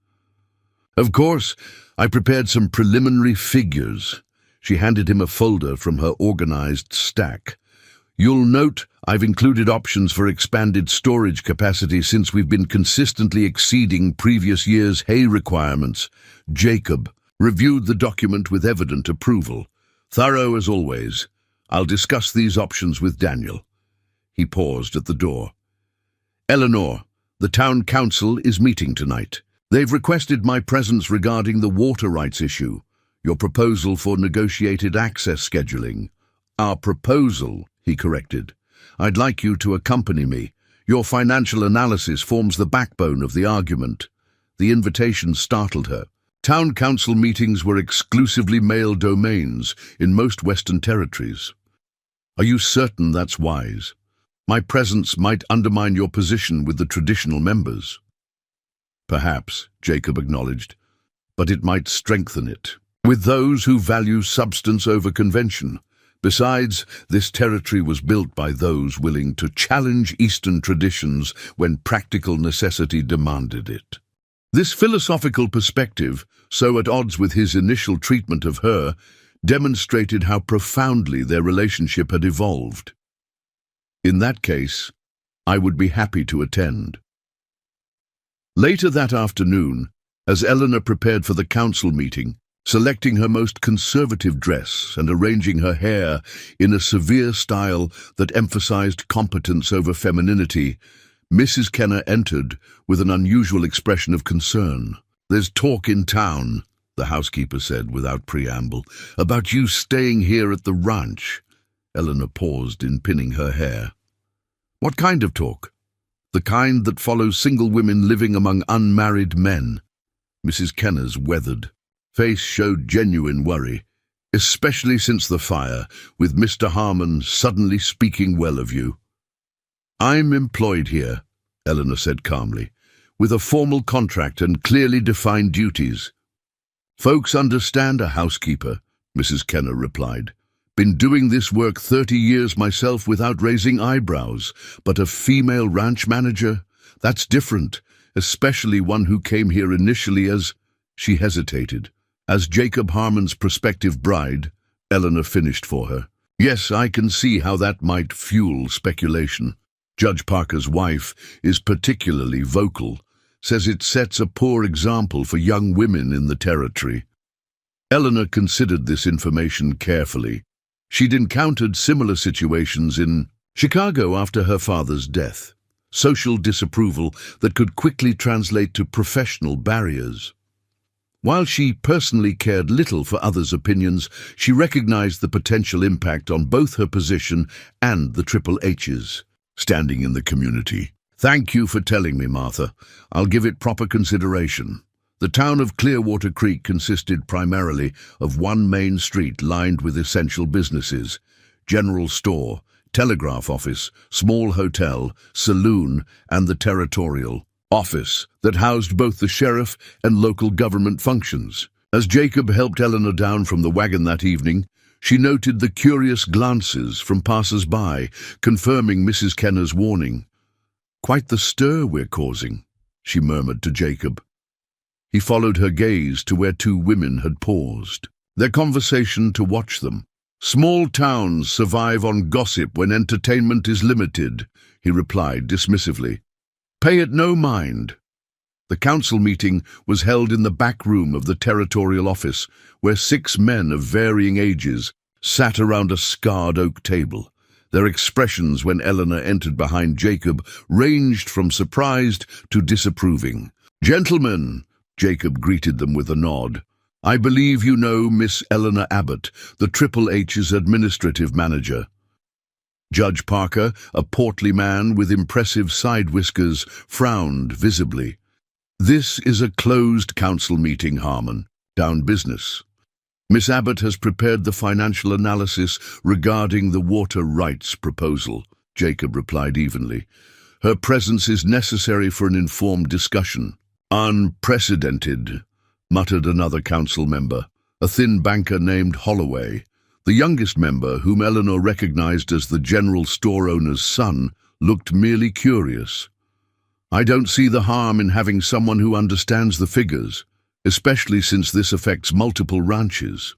"Of course, I prepared some preliminary figures." She handed him a folder from her organized stack. "You'll note I've included options for expanded storage capacity since we've been consistently exceeding previous year's hay requirements." Jacob reviewed the document with evident approval. Thorough as always. I'll discuss these options with Daniel. He paused at the door. Eleanor, the town council is meeting tonight. They've requested my presence regarding the water rights issue, your proposal for negotiated access scheduling. Our proposal, he corrected. I'd like you to accompany me. Your financial analysis forms the backbone of the argument. The invitation startled her. Town council meetings were exclusively male domains in most Western territories. Are you certain that's wise? My presence might undermine your position with the traditional members. Perhaps, Jacob acknowledged, but it might strengthen it. With those who value substance over convention. Besides, this territory was built by those willing to challenge Eastern traditions when practical necessity demanded it. This philosophical perspective, so at odds with his initial treatment of her, demonstrated how profoundly their relationship had evolved. In that case, I would be happy to attend. Later that afternoon, as Eleanor prepared for the council meeting, selecting her most conservative dress and arranging her hair in a severe style that emphasized competence over femininity, Mrs. Kenner entered with an unusual expression of concern. "There's talk in town," the housekeeper said without preamble, "about you staying here at the ranch." Eleanor paused in pinning her hair. "What kind of talk?" "The kind that follows single women living among unmarried men." Mrs. Kenner's weathered face showed genuine worry, especially since the fire, with Mr. Harmon suddenly speaking well of you. "I'm employed here," Eleanor said calmly, "with a formal contract and clearly defined duties." "Folks understand a housekeeper," Mrs. Kenner replied. "Been doing this work 30 years myself without raising eyebrows, but a female ranch manager? That's different, especially one who came here initially as—" She hesitated. "As Jacob Harmon's prospective bride," Eleanor finished for her. "Yes, I can see how that might fuel speculation. Judge Parker's wife is particularly vocal, says it sets a poor example for young women in the territory." Eleanor considered this information carefully. She'd encountered similar situations in Chicago after her father's death. Social disapproval that could quickly translate to professional barriers. While she personally cared little for others' opinions, she recognized the potential impact on both her position and the Triple H's. Standing in the community. "Thank you for telling me, Martha. I'll give it proper consideration." The town of Clearwater Creek consisted primarily of one main street lined with essential businesses: general store, telegraph office, small hotel, saloon, and the territorial office that housed both the sheriff and local government functions. As Jacob helped Eleanor down from the wagon that evening, she noted the curious glances from passers-by, confirming Mrs. Kenner's warning. "Quite the stir we're causing," she murmured to Jacob. He followed her gaze to where two women had paused, their conversation to watch them. "Small towns survive on gossip when entertainment is limited," he replied dismissively. "Pay it no mind." The council meeting was held in the back room of the territorial office, where 6 men of varying ages sat around a scarred oak table. Their expressions when Eleanor entered behind Jacob ranged from surprised to disapproving. "Gentlemen," Jacob greeted them with a nod, "I believe you know Miss Eleanor Abbott, the Triple H's administrative manager." Judge Parker, a portly man with impressive side whiskers, frowned visibly. "This is a closed council meeting, Harmon. Down business. Miss Abbott has prepared the financial analysis regarding the water rights proposal," Jacob replied evenly. "Her presence is necessary for an informed discussion." "Unprecedented," muttered another council member, a thin banker named Holloway. The youngest member, whom Eleanor recognized as the general store owner's son, looked merely curious. "I don't see the harm in having someone who understands the figures, especially since this affects multiple ranches."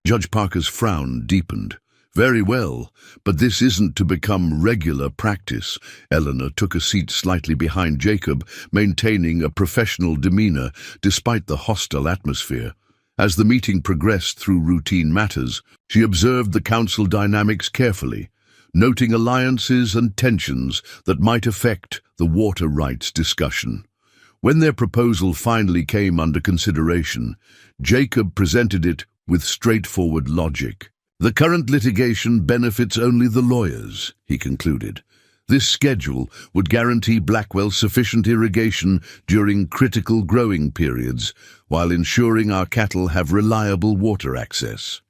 Judge Parker's frown deepened. "Very well, but this isn't to become regular practice." Eleanor took a seat slightly behind Jacob, maintaining a professional demeanor despite the hostile atmosphere. As the meeting progressed through routine matters, she observed the council dynamics carefully, noting alliances and tensions that might affect the water rights discussion. When their proposal finally came under consideration, Jacob presented it with straightforward logic. The current litigation benefits only the lawyers, he concluded. This schedule would guarantee Blackwell sufficient irrigation during critical growing periods, while ensuring our cattle have reliable water access.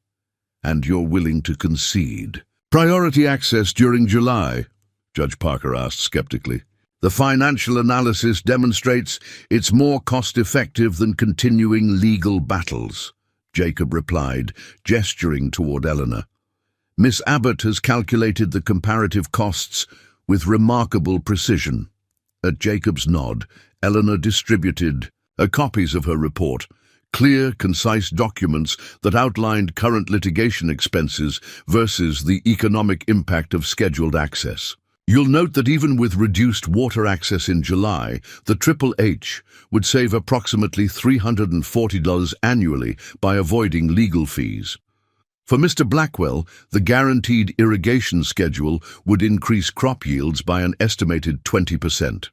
And you're willing to concede? Priority access during July, Judge Parker asked skeptically. The financial analysis demonstrates it's more cost-effective than continuing legal battles, Jacob replied, gesturing toward Eleanor. Miss Abbott has calculated the comparative costs with remarkable precision. At Jacob's nod, Eleanor distributed copies of her report, clear, concise documents that outlined current litigation expenses versus the economic impact of scheduled access. You'll note that even with reduced water access in July, the Triple H would save approximately $340 annually by avoiding legal fees. For Mr. Blackwell, the guaranteed irrigation schedule would increase crop yields by an estimated 20%.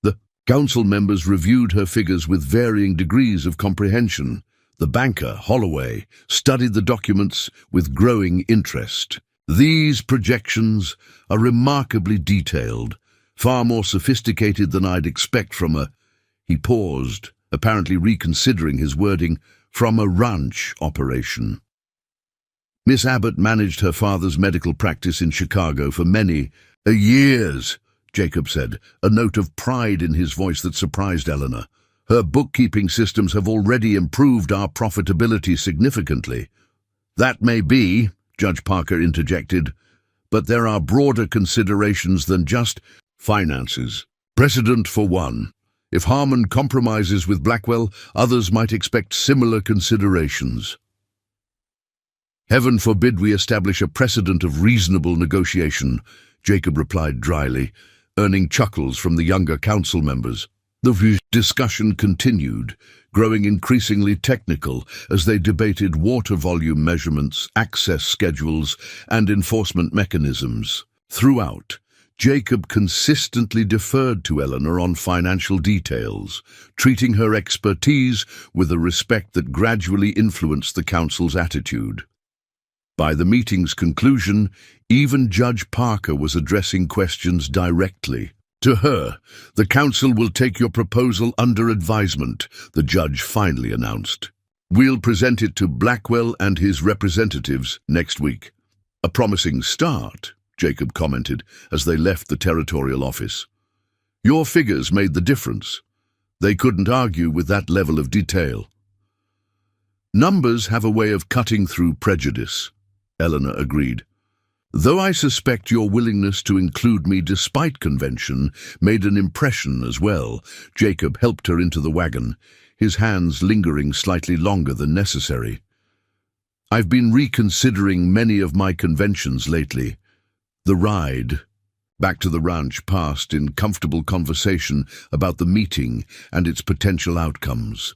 The council members reviewed her figures with varying degrees of comprehension. The banker, Holloway, studied the documents with growing interest. These projections are remarkably detailed, far more sophisticated than I'd expect from a— He paused, apparently reconsidering his wording, from a ranch operation. Miss Abbott managed her father's medical practice in Chicago for many years, Jacob said, a note of pride in his voice that surprised Eleanor. Her bookkeeping systems have already improved our profitability significantly. That may be, Judge Parker interjected, but there are broader considerations than just finances. Precedent for one. If Harmon compromises with Blackwell, others might expect similar considerations. Heaven forbid we establish a precedent of reasonable negotiation, Jacob replied dryly, earning chuckles from the younger council members. The discussion continued, growing increasingly technical as they debated water volume measurements, access schedules, and enforcement mechanisms. Throughout, Jacob consistently deferred to Eleanor on financial details, treating her expertise with a respect that gradually influenced the council's attitude. By the meeting's conclusion, even Judge Parker was addressing questions directly. To her, the council will take your proposal under advisement, the judge finally announced. We'll present it to Blackwell and his representatives next week. A promising start, Jacob commented as they left the territorial office. Your figures made the difference. They couldn't argue with that level of detail. Numbers have a way of cutting through prejudice, Eleanor agreed. Though I suspect your willingness to include me despite convention made an impression as well, Jacob helped her into the wagon, his hands lingering slightly longer than necessary. I've been reconsidering many of my conventions lately. The ride back to the ranch passed in comfortable conversation about the meeting and its potential outcomes.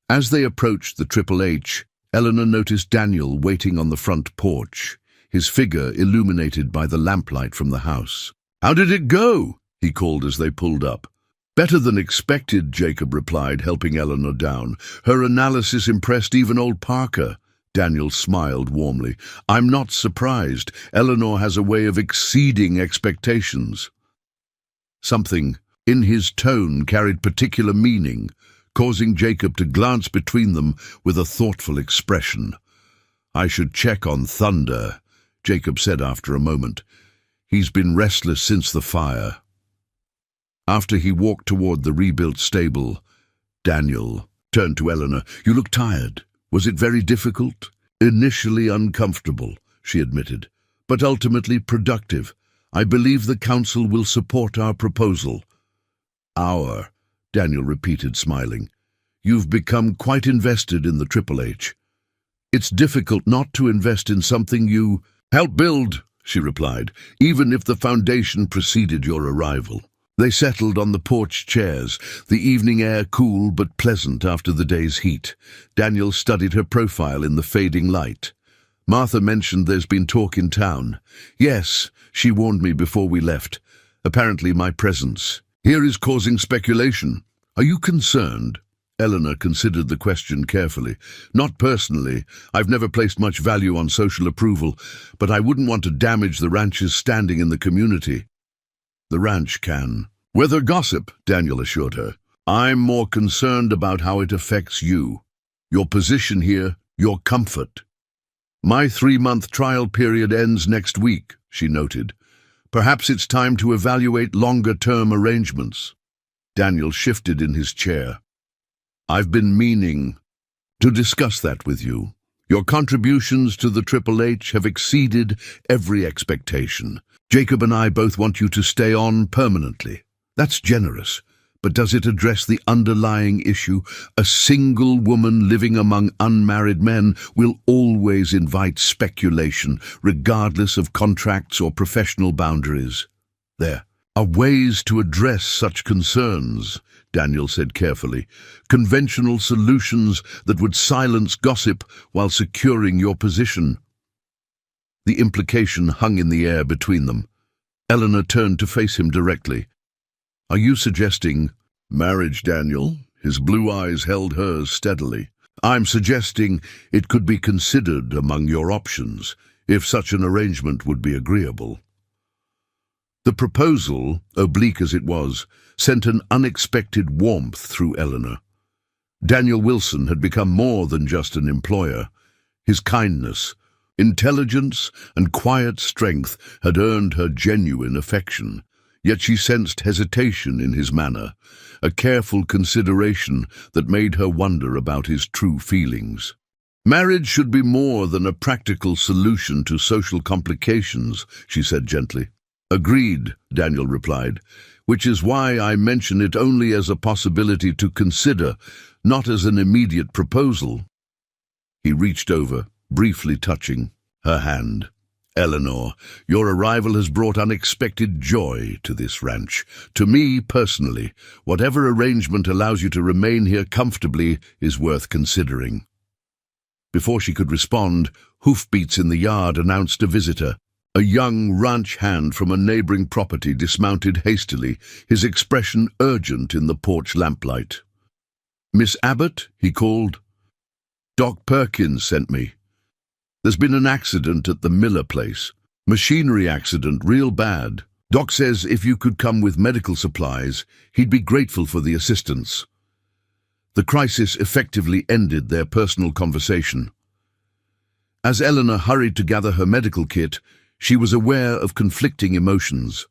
As they approached the Triple H, Eleanor noticed Daniel waiting on the front porch, his figure illuminated by the lamplight from the house. "How did it go?" he called as they pulled up. "Better than expected," Jacob replied, helping Eleanor down. "Her analysis impressed even old Parker." Daniel smiled warmly. "I'm not surprised. Eleanor has a way of exceeding expectations." Something in his tone carried particular meaning, causing Jacob to glance between them with a thoughtful expression. "I should check on Thunder," Jacob said after a moment. "He's been restless since the fire." After he walked toward the rebuilt stable, Daniel turned to Eleanor. "You look tired. Was it very difficult?" "Initially uncomfortable," she admitted, "but ultimately productive. I believe the council will support our proposal." "Our," Daniel repeated, smiling. "You've become quite invested in the Triple H. It's difficult not to invest in something you helped build," she replied, "even if the foundation preceded your arrival." They settled on the porch chairs, the evening air cool but pleasant after the day's heat. Daniel studied her profile in the fading light. Martha mentioned there's been talk in town. Yes, she warned me before we left. Apparently my presence here is causing speculation. Are you concerned? Eleanor considered the question carefully. Not personally. I've never placed much value on social approval, but I wouldn't want to damage the ranch's standing in the community. The ranch can. Whether gossip, Daniel assured her. I'm more concerned about how it affects you. Your position here, your comfort. My 3-month trial period ends next week, she noted. Perhaps it's time to evaluate longer-term arrangements. Daniel shifted in his chair. I've been meaning to discuss that with you. Your contributions to the Triple H have exceeded every expectation. Jacob and I both want you to stay on permanently. That's generous, but does it address the underlying issue? A single woman living among unmarried men will always invite speculation, regardless of contracts or professional boundaries. There are ways to address such concerns, Daniel said carefully. Conventional solutions that would silence gossip while securing your position. The implication hung in the air between them. Eleanor turned to face him directly. Are you suggesting marriage, Daniel? His blue eyes held hers steadily. I'm suggesting it could be considered among your options, if such an arrangement would be agreeable. The proposal, oblique as it was, sent an unexpected warmth through Eleanor. Daniel Wilson had become more than just an employer. His kindness, intelligence, and quiet strength had earned her genuine affection. Yet she sensed hesitation in his manner, a careful consideration that made her wonder about his true feelings. Marriage should be more than a practical solution to social complications, she said gently. Agreed, Daniel replied, which is why I mention it only as a possibility to consider, not as an immediate proposal. He reached over, briefly touching her hand. Eleanor, your arrival has brought unexpected joy to this ranch. To me, personally, whatever arrangement allows you to remain here comfortably is worth considering. Before she could respond, hoofbeats in the yard announced a visitor. A young ranch hand from a neighboring property dismounted hastily, his expression urgent in the porch lamplight. Miss Abbott, he called. Doc Perkins sent me. There's been an accident at the Miller place. Machinery accident, real bad. Doc says if you could come with medical supplies, he'd be grateful for the assistance. The crisis effectively ended their personal conversation. As Eleanor hurried to gather her medical kit, she was aware of conflicting emotions.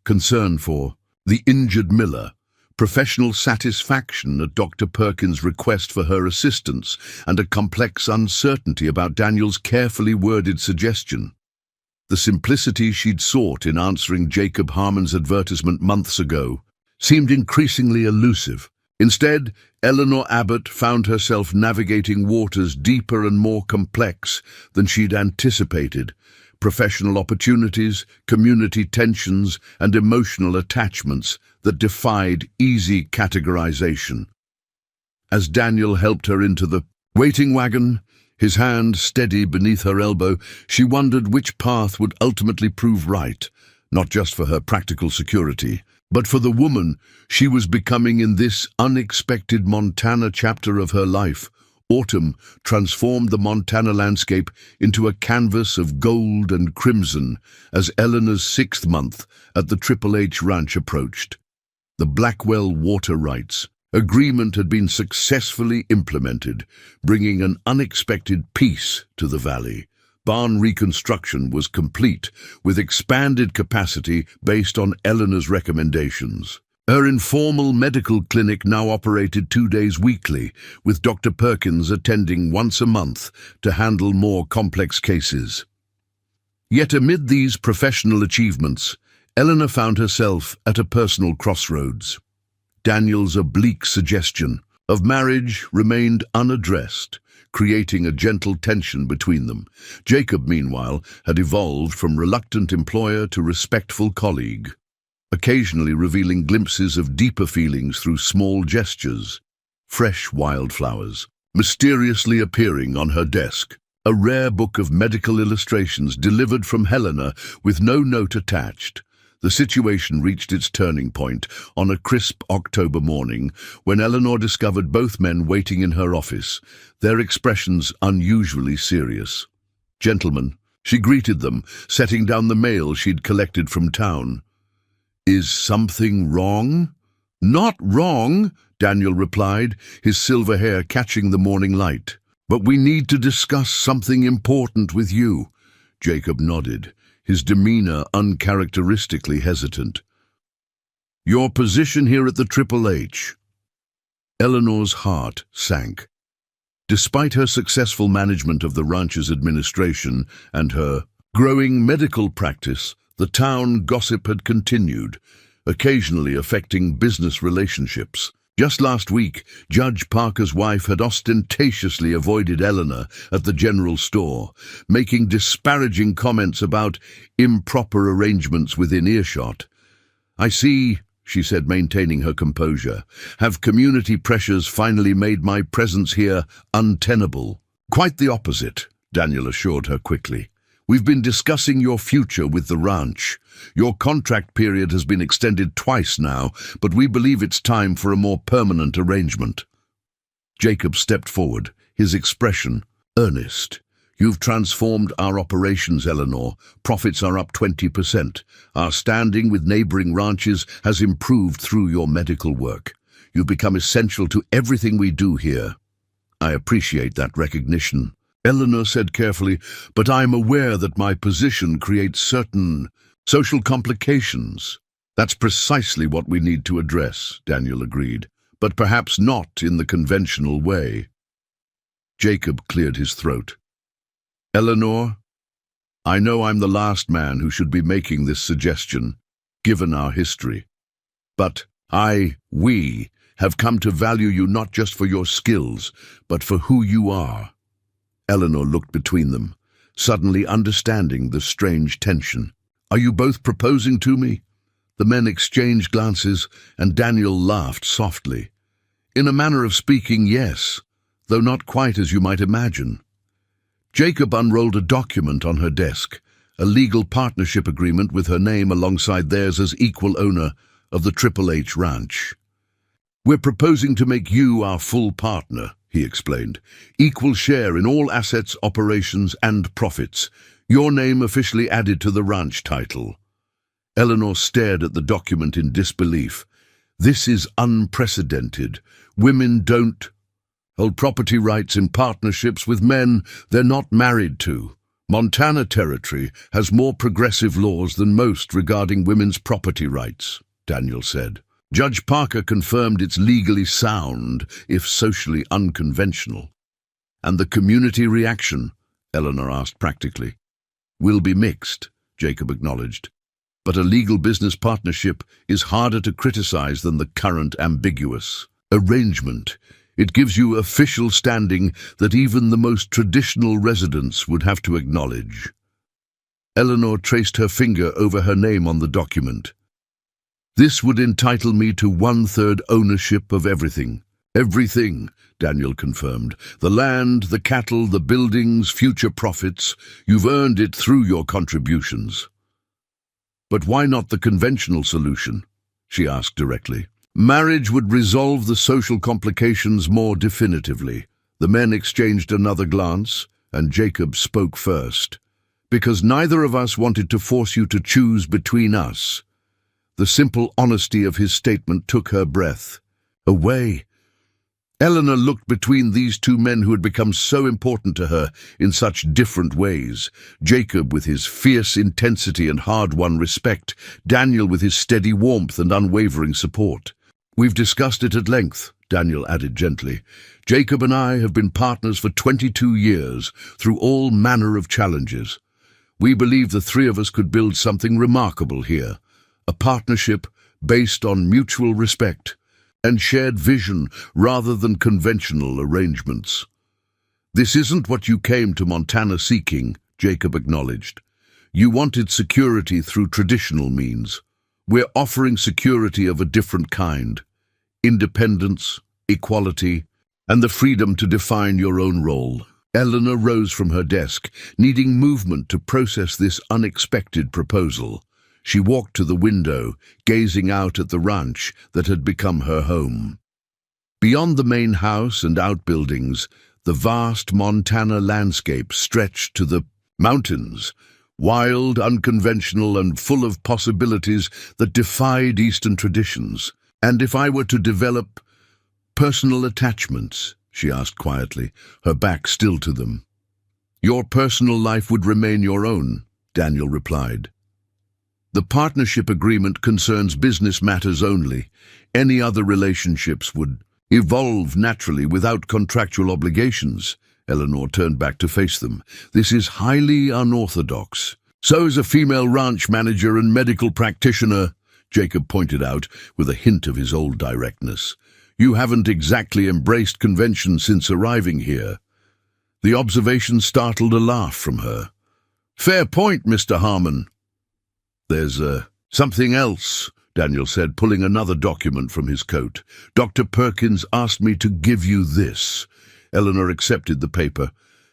Concern for the injured Miller, professional satisfaction at Dr. Perkins' request for her assistance, and a complex uncertainty about Daniel's carefully worded suggestion. The simplicity she'd sought in answering Jacob Harmon's advertisement months ago seemed increasingly elusive. Instead, Eleanor Abbott found herself navigating waters deeper and more complex than she'd anticipated. Professional opportunities, community tensions, and emotional attachments that defied easy categorization. As Daniel helped her into the waiting wagon, his hand steady beneath her elbow, she wondered which path would ultimately prove right, not just for her practical security, but for the woman she was becoming in this unexpected Montana chapter of her life. Autumn transformed the Montana landscape into a canvas of gold and crimson as Eleanor's 6th month at the Triple H Ranch approached. The Blackwell water rights agreement had been successfully implemented, bringing an unexpected peace to the valley. Barn reconstruction was complete, with expanded capacity based on Eleanor's recommendations. Her informal medical clinic now operated 2 days weekly, with Dr. Perkins attending once a month to handle more complex cases. Yet amid these professional achievements, Eleanor found herself at a personal crossroads. Daniel's oblique suggestion of marriage remained unaddressed, creating a gentle tension between them. Jacob, meanwhile, had evolved from reluctant employer to respectful colleague. occasionally revealing glimpses of deeper feelings through small gestures. Fresh wildflowers, mysteriously appearing on her desk. A rare book of medical illustrations delivered from Helena with no note attached. The situation reached its turning point on a crisp October morning when Eleanor discovered both men waiting in her office, their expressions unusually serious. "Gentlemen," she greeted them, setting down the mail she'd collected from town. "Is something wrong?" "Not wrong," Daniel replied, his silver hair catching the morning light. "But we need to discuss something important with you." Jacob nodded, his demeanor uncharacteristically hesitant. "Your position here at the Triple H." Eleanor's heart sank. Despite her successful management of the ranch's administration and her growing medical practice, the town gossip had continued, occasionally affecting business relationships. Just last week, Judge Parker's wife had ostentatiously avoided Eleanor at the general store, making disparaging comments about improper arrangements within earshot. "I see," she said, maintaining her composure. "Have community pressures finally made my presence here untenable?" "Quite the opposite," Daniel assured her quickly. "We've been discussing your future with the ranch. Your contract period has been extended twice now, but we believe it's time for a more permanent arrangement." Jacob stepped forward, his expression earnest. "You've transformed our operations, Eleanor. Profits are up 20%. Our standing with neighboring ranches has improved through your medical work. You've become essential to everything we do here." "I appreciate that recognition," Eleanor said carefully, "but I'm aware that my position creates certain social complications." "That's precisely what we need to address," Daniel agreed, "but perhaps not in the conventional way." Jacob cleared his throat. "Eleanor, I know I'm the last man who should be making this suggestion, given our history. But we have come to value you not just for your skills, but for who you are." Eleanor looked between them, suddenly understanding the strange tension. "Are you both proposing to me?" The men exchanged glances, and Daniel laughed softly. "In a manner of speaking, yes, though not quite as you might imagine." Jacob unrolled a document on her desk, a legal partnership agreement with her name alongside theirs as equal owner of the Triple H Ranch. "We're proposing to make you our full partner," he explained. "Equal share in all assets, operations, and profits. Your name officially added to the ranch title." Eleanor stared at the document in disbelief. "This is unprecedented. Women don't hold property rights in partnerships with men they're not married to. Montana Territory has more progressive laws than most regarding women's property rights," Daniel said. "Judge Parker confirmed it's legally sound, if socially unconventional." "And the community reaction?" Eleanor asked practically. "Will be mixed," Jacob acknowledged. "But a legal business partnership is harder to criticize than the current ambiguous arrangement. It gives you official standing that even the most traditional residents would have to acknowledge." Eleanor traced her finger over her name on the document. "This would entitle me to 1/3 ownership of everything." "Everything," Daniel confirmed. "The land, the cattle, the buildings, future profits. You've earned it through your contributions." "But why not the conventional solution?" she asked directly. "Marriage would resolve the social complications more definitively." The men exchanged another glance, and Jacob spoke first. "Because neither of us wanted to force you to choose between us." The simple honesty of his statement took her breath away. Eleanor looked between these two men who had become so important to her in such different ways. Jacob with his fierce intensity and hard-won respect, Daniel with his steady warmth and unwavering support. "We've discussed it at length," Daniel added gently. "Jacob and I have been partners for 22 years, through all manner of challenges. We believe the three of us could build something remarkable here, a partnership based on mutual respect and shared vision rather than conventional arrangements." "This isn't what you came to Montana seeking," Jacob acknowledged. "You wanted security through traditional means. We're offering security of a different kind. Independence, equality, and the freedom to define your own role. Eleanor rose from her desk, needing movement to process this unexpected proposal. She walked to the window, gazing out at the ranch that had become her home. Beyond the main house and outbuildings, the vast Montana landscape stretched to the mountains, wild, unconventional, and full of possibilities that defied Eastern traditions. "And if I were to develop personal attachments?" she asked quietly, her back still to them. "Your personal life would remain your own," Daniel replied. "The partnership agreement concerns business matters only. Any other relationships would evolve naturally without contractual obligations." Eleanor turned back to face them. "This is highly unorthodox." "So is a female ranch manager and medical practitioner," Jacob pointed out with a hint of his old directness. "You haven't exactly embraced convention since arriving here." The observation startled a laugh from her. "Fair point, Mr. Harmon." "There's something else," Daniel said, pulling another document from his coat. "Dr. Perkins asked me to give you this." Eleanor accepted the paper,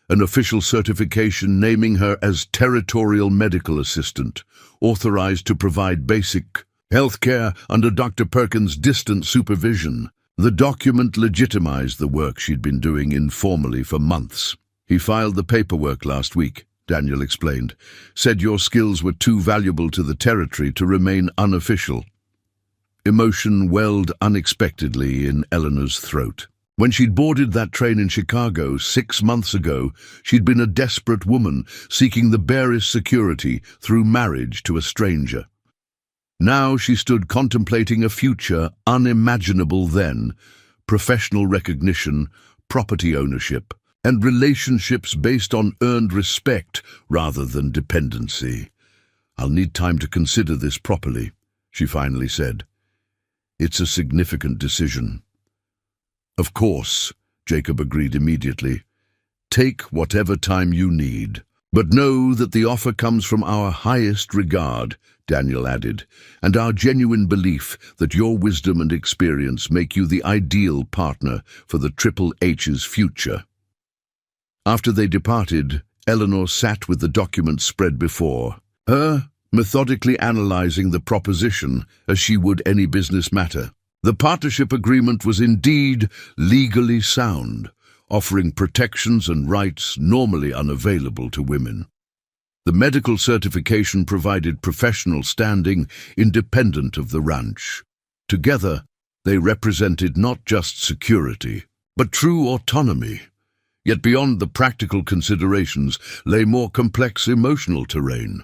an official certification naming her as Territorial Medical Assistant, authorized to provide basic health care under Dr. Perkins' distant supervision. The document legitimized the work she'd been doing informally for months. "He filed the paperwork last week," Daniel explained. "Said your skills were too valuable to the territory to remain unofficial." Emotion welled unexpectedly in Eleanor's throat. When she'd boarded that train in Chicago 6 months ago, she'd been a desperate woman seeking the barest security through marriage to a stranger. Now she stood contemplating a future unimaginable then: professional recognition, property ownership, and relationships based on earned respect rather than dependency. "I'll need time to consider this properly," she finally said. "It's a significant decision." "Of course," Jacob agreed immediately. "Take whatever time you need. But know that the offer comes from our highest regard," Daniel added, "and our genuine belief that your wisdom and experience make you the ideal partner for the Triple H's future." After they departed, Eleanor sat with the document spread before her, methodically analyzing the proposition as she would any business matter. The partnership agreement was indeed legally sound, offering protections and rights normally unavailable to women. The medical certification provided professional standing independent of the ranch. Together, they represented not just security, but true autonomy. Yet beyond the practical considerations lay more complex emotional terrain.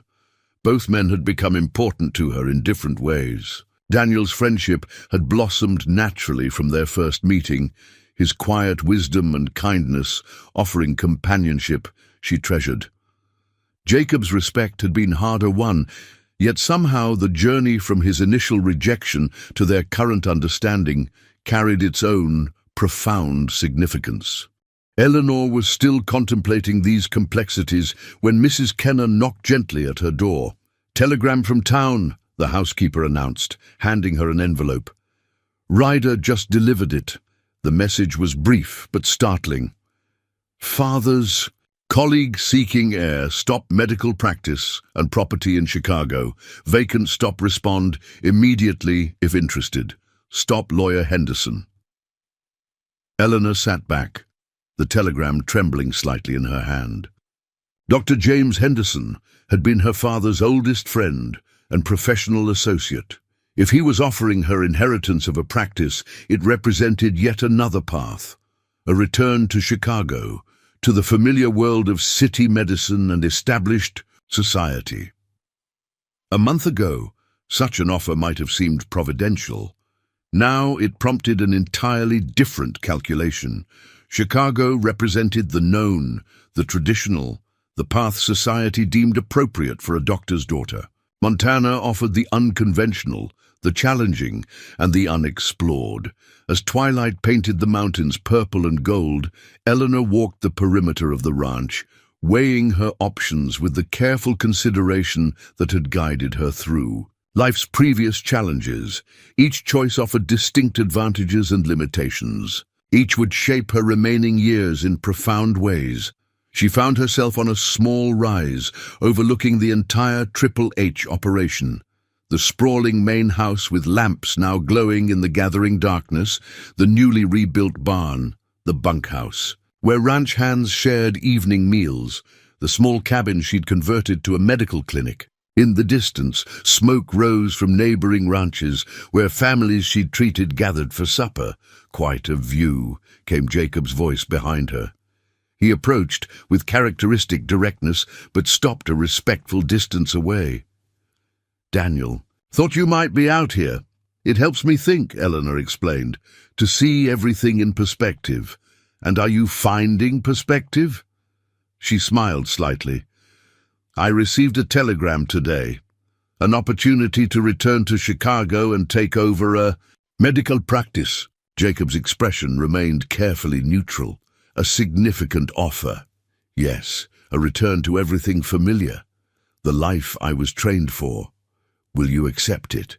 Both men had become important to her in different ways. Daniel's friendship had blossomed naturally from their first meeting, his quiet wisdom and kindness offering companionship she treasured. Jacob's respect had been harder won, yet somehow the journey from his initial rejection to their current understanding carried its own profound significance. Eleanor was still contemplating these complexities when Mrs. Kenner knocked gently at her door. "Telegram from town," the housekeeper announced, handing her an envelope. "Ryder just delivered it." The message was brief but startling. "Father's colleague seeking heir, stop medical practice and property in Chicago. Vacant, stop, respond immediately if interested. Stop lawyer Henderson." Eleanor sat back, the telegram trembling slightly in her hand. Dr. James Henderson had been her father's oldest friend and professional associate. If he was offering her inheritance of a practice, it represented yet another path, a return to Chicago, to the familiar world of city medicine and established society. A month ago, such an offer might have seemed providential. Now it prompted an entirely different calculation. Chicago represented the known, the traditional, the path society deemed appropriate for a doctor's daughter. Montana offered the unconventional, the challenging, and the unexplored. As twilight painted the mountains purple and gold, Eleanor walked the perimeter of the ranch, weighing her options with the careful consideration that had guided her through life's previous challenges. Each choice offered distinct advantages and limitations. Each would shape her remaining years in profound ways. She found herself on a small rise, overlooking the entire Triple H operation. The sprawling main house with lamps now glowing in the gathering darkness, the newly rebuilt barn, the bunkhouse, where ranch hands shared evening meals, the small cabin she'd converted to a medical clinic. In the distance, smoke rose from neighboring ranches, where families she'd treated gathered for supper. "Quite a view," came Jacob's voice behind her. He approached with characteristic directness, but stopped a respectful distance away. "Daniel, thought you might be out here. It helps me think," Eleanor explained, "to see everything in perspective. And are you finding perspective?" She smiled slightly. "I received a telegram today. An opportunity to return to Chicago and take over a medical practice." Jacob's expression remained carefully neutral. "A significant offer. Yes, a return to everything familiar. The life I was trained for. Will you accept it?"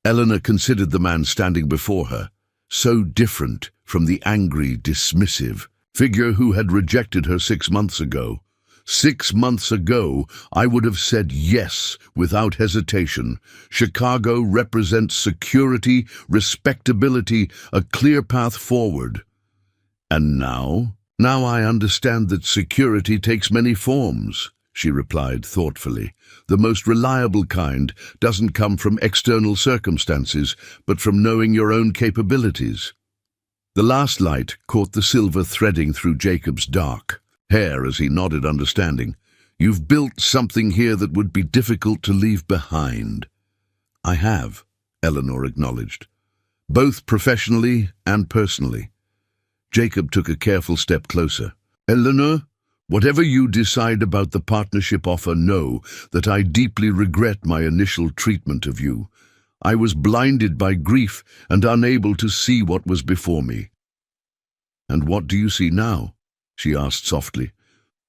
Eleanor considered the man standing before her, so different from the angry, dismissive figure who had rejected her 6 months ago. 6 months ago, I would have said yes without hesitation. Chicago represents security, respectability, a clear path forward. And now? Now I understand that security takes many forms, she replied thoughtfully. The most reliable kind doesn't come from external circumstances, but from knowing your own capabilities. The last light caught the silver threading through Jacob's dark hair as he nodded understanding. "You've built something here that would be difficult to leave behind." "I have," Eleanor acknowledged, "both professionally and personally." Jacob took a careful step closer. "Eleanor, whatever you decide about the partnership offer, know that I deeply regret my initial treatment of you. I was blinded by grief and unable to see what was before me." "And what do you see now?" she asked softly.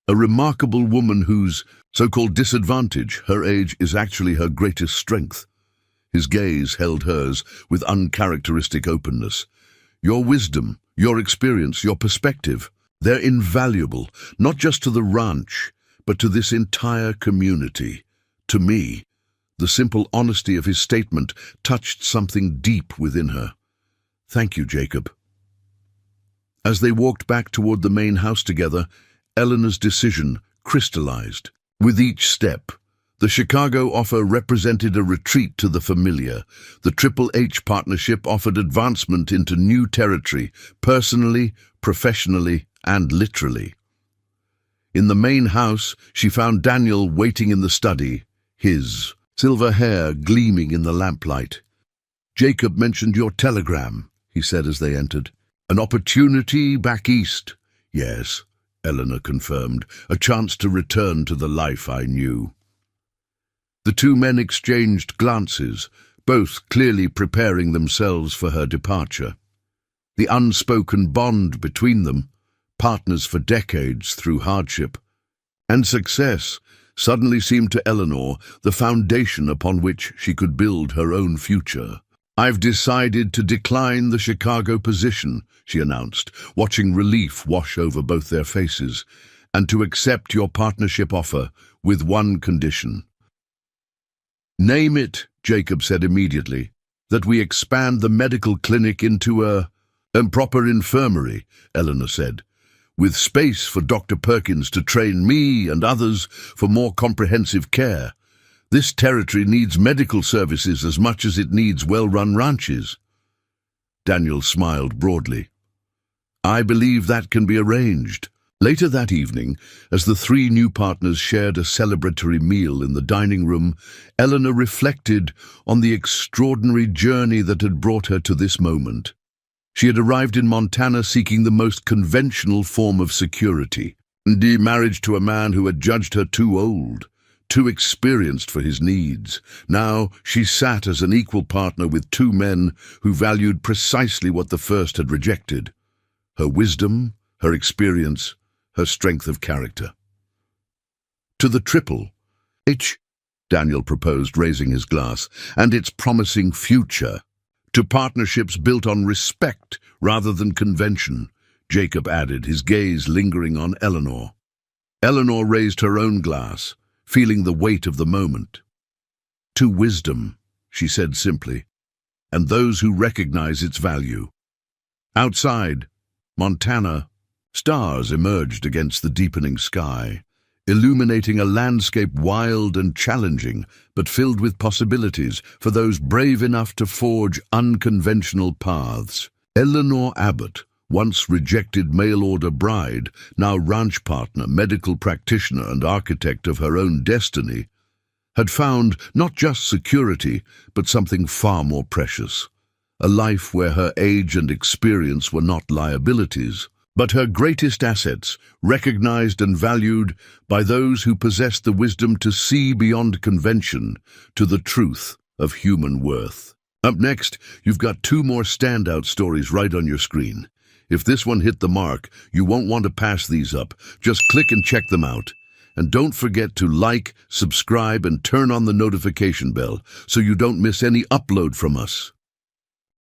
"A remarkable woman whose so-called disadvantage, her age, is actually her greatest strength." His gaze held hers with uncharacteristic openness. "Your wisdom, your experience, your perspective, they're invaluable, not just to the ranch, but to this entire community. To me." The simple honesty of his statement touched something deep within her. "Thank you, Jacob." As they walked back toward the main house together, Eleanor's decision crystallized. With each step, the Chicago offer represented a retreat to the familiar. The Triple H partnership offered advancement into new territory, personally, professionally, and literally. In the main house, she found Daniel waiting in the study, his silver hair gleaming in the lamplight. "Jacob mentioned your telegram," he said as they entered. "An opportunity back east." "Yes," Eleanor confirmed, "a chance to return to the life I knew." The two men exchanged glances, both clearly preparing themselves for her departure. The unspoken bond between them, partners for decades through hardship and success, suddenly seemed to Eleanor the foundation upon which she could build her own future. "I've decided to decline the Chicago position," she announced, watching relief wash over both their faces, "and to accept your partnership offer with one condition." "Name it," Jacob said immediately. "That we expand the medical clinic into a proper infirmary," Eleanor said, "with space for Dr. Perkins to train me and others for more comprehensive care. This territory needs medical services as much as it needs well-run ranches." Daniel smiled broadly. "I believe that can be arranged." Later that evening, as the three new partners shared a celebratory meal in the dining room, Eleanor reflected on the extraordinary journey that had brought her to this moment. She had arrived in Montana seeking the most conventional form of security, the marriage to a man who had judged her too old, too experienced for his needs. Now she sat as an equal partner with two men who valued precisely what the first had rejected: her wisdom, her experience, her strength of character. To the Triple H Daniel proposed, raising his glass, and its promising future. To partnerships built on respect rather than convention, Jacob added, his gaze lingering on Eleanor. Eleanor raised her own glass, feeling the weight of the moment. To wisdom, she said simply, and those who recognize its value. Outside, Montana, stars emerged against the deepening sky, illuminating a landscape wild and challenging, but filled with possibilities for those brave enough to forge unconventional paths. Eleanor Abbott, once rejected mail-order bride, now ranch partner, medical practitioner, and architect of her own destiny, had found not just security, but something far more precious. A life where her age and experience were not liabilities, but her greatest assets, recognized and valued by those who possessed the wisdom to see beyond convention to the truth of human worth. Up next, you've got two more standout stories right on your screen. If this one hit the mark, you won't want to pass these up. Just click and check them out. And don't forget to like, subscribe, and turn on the notification bell so you don't miss any upload from us.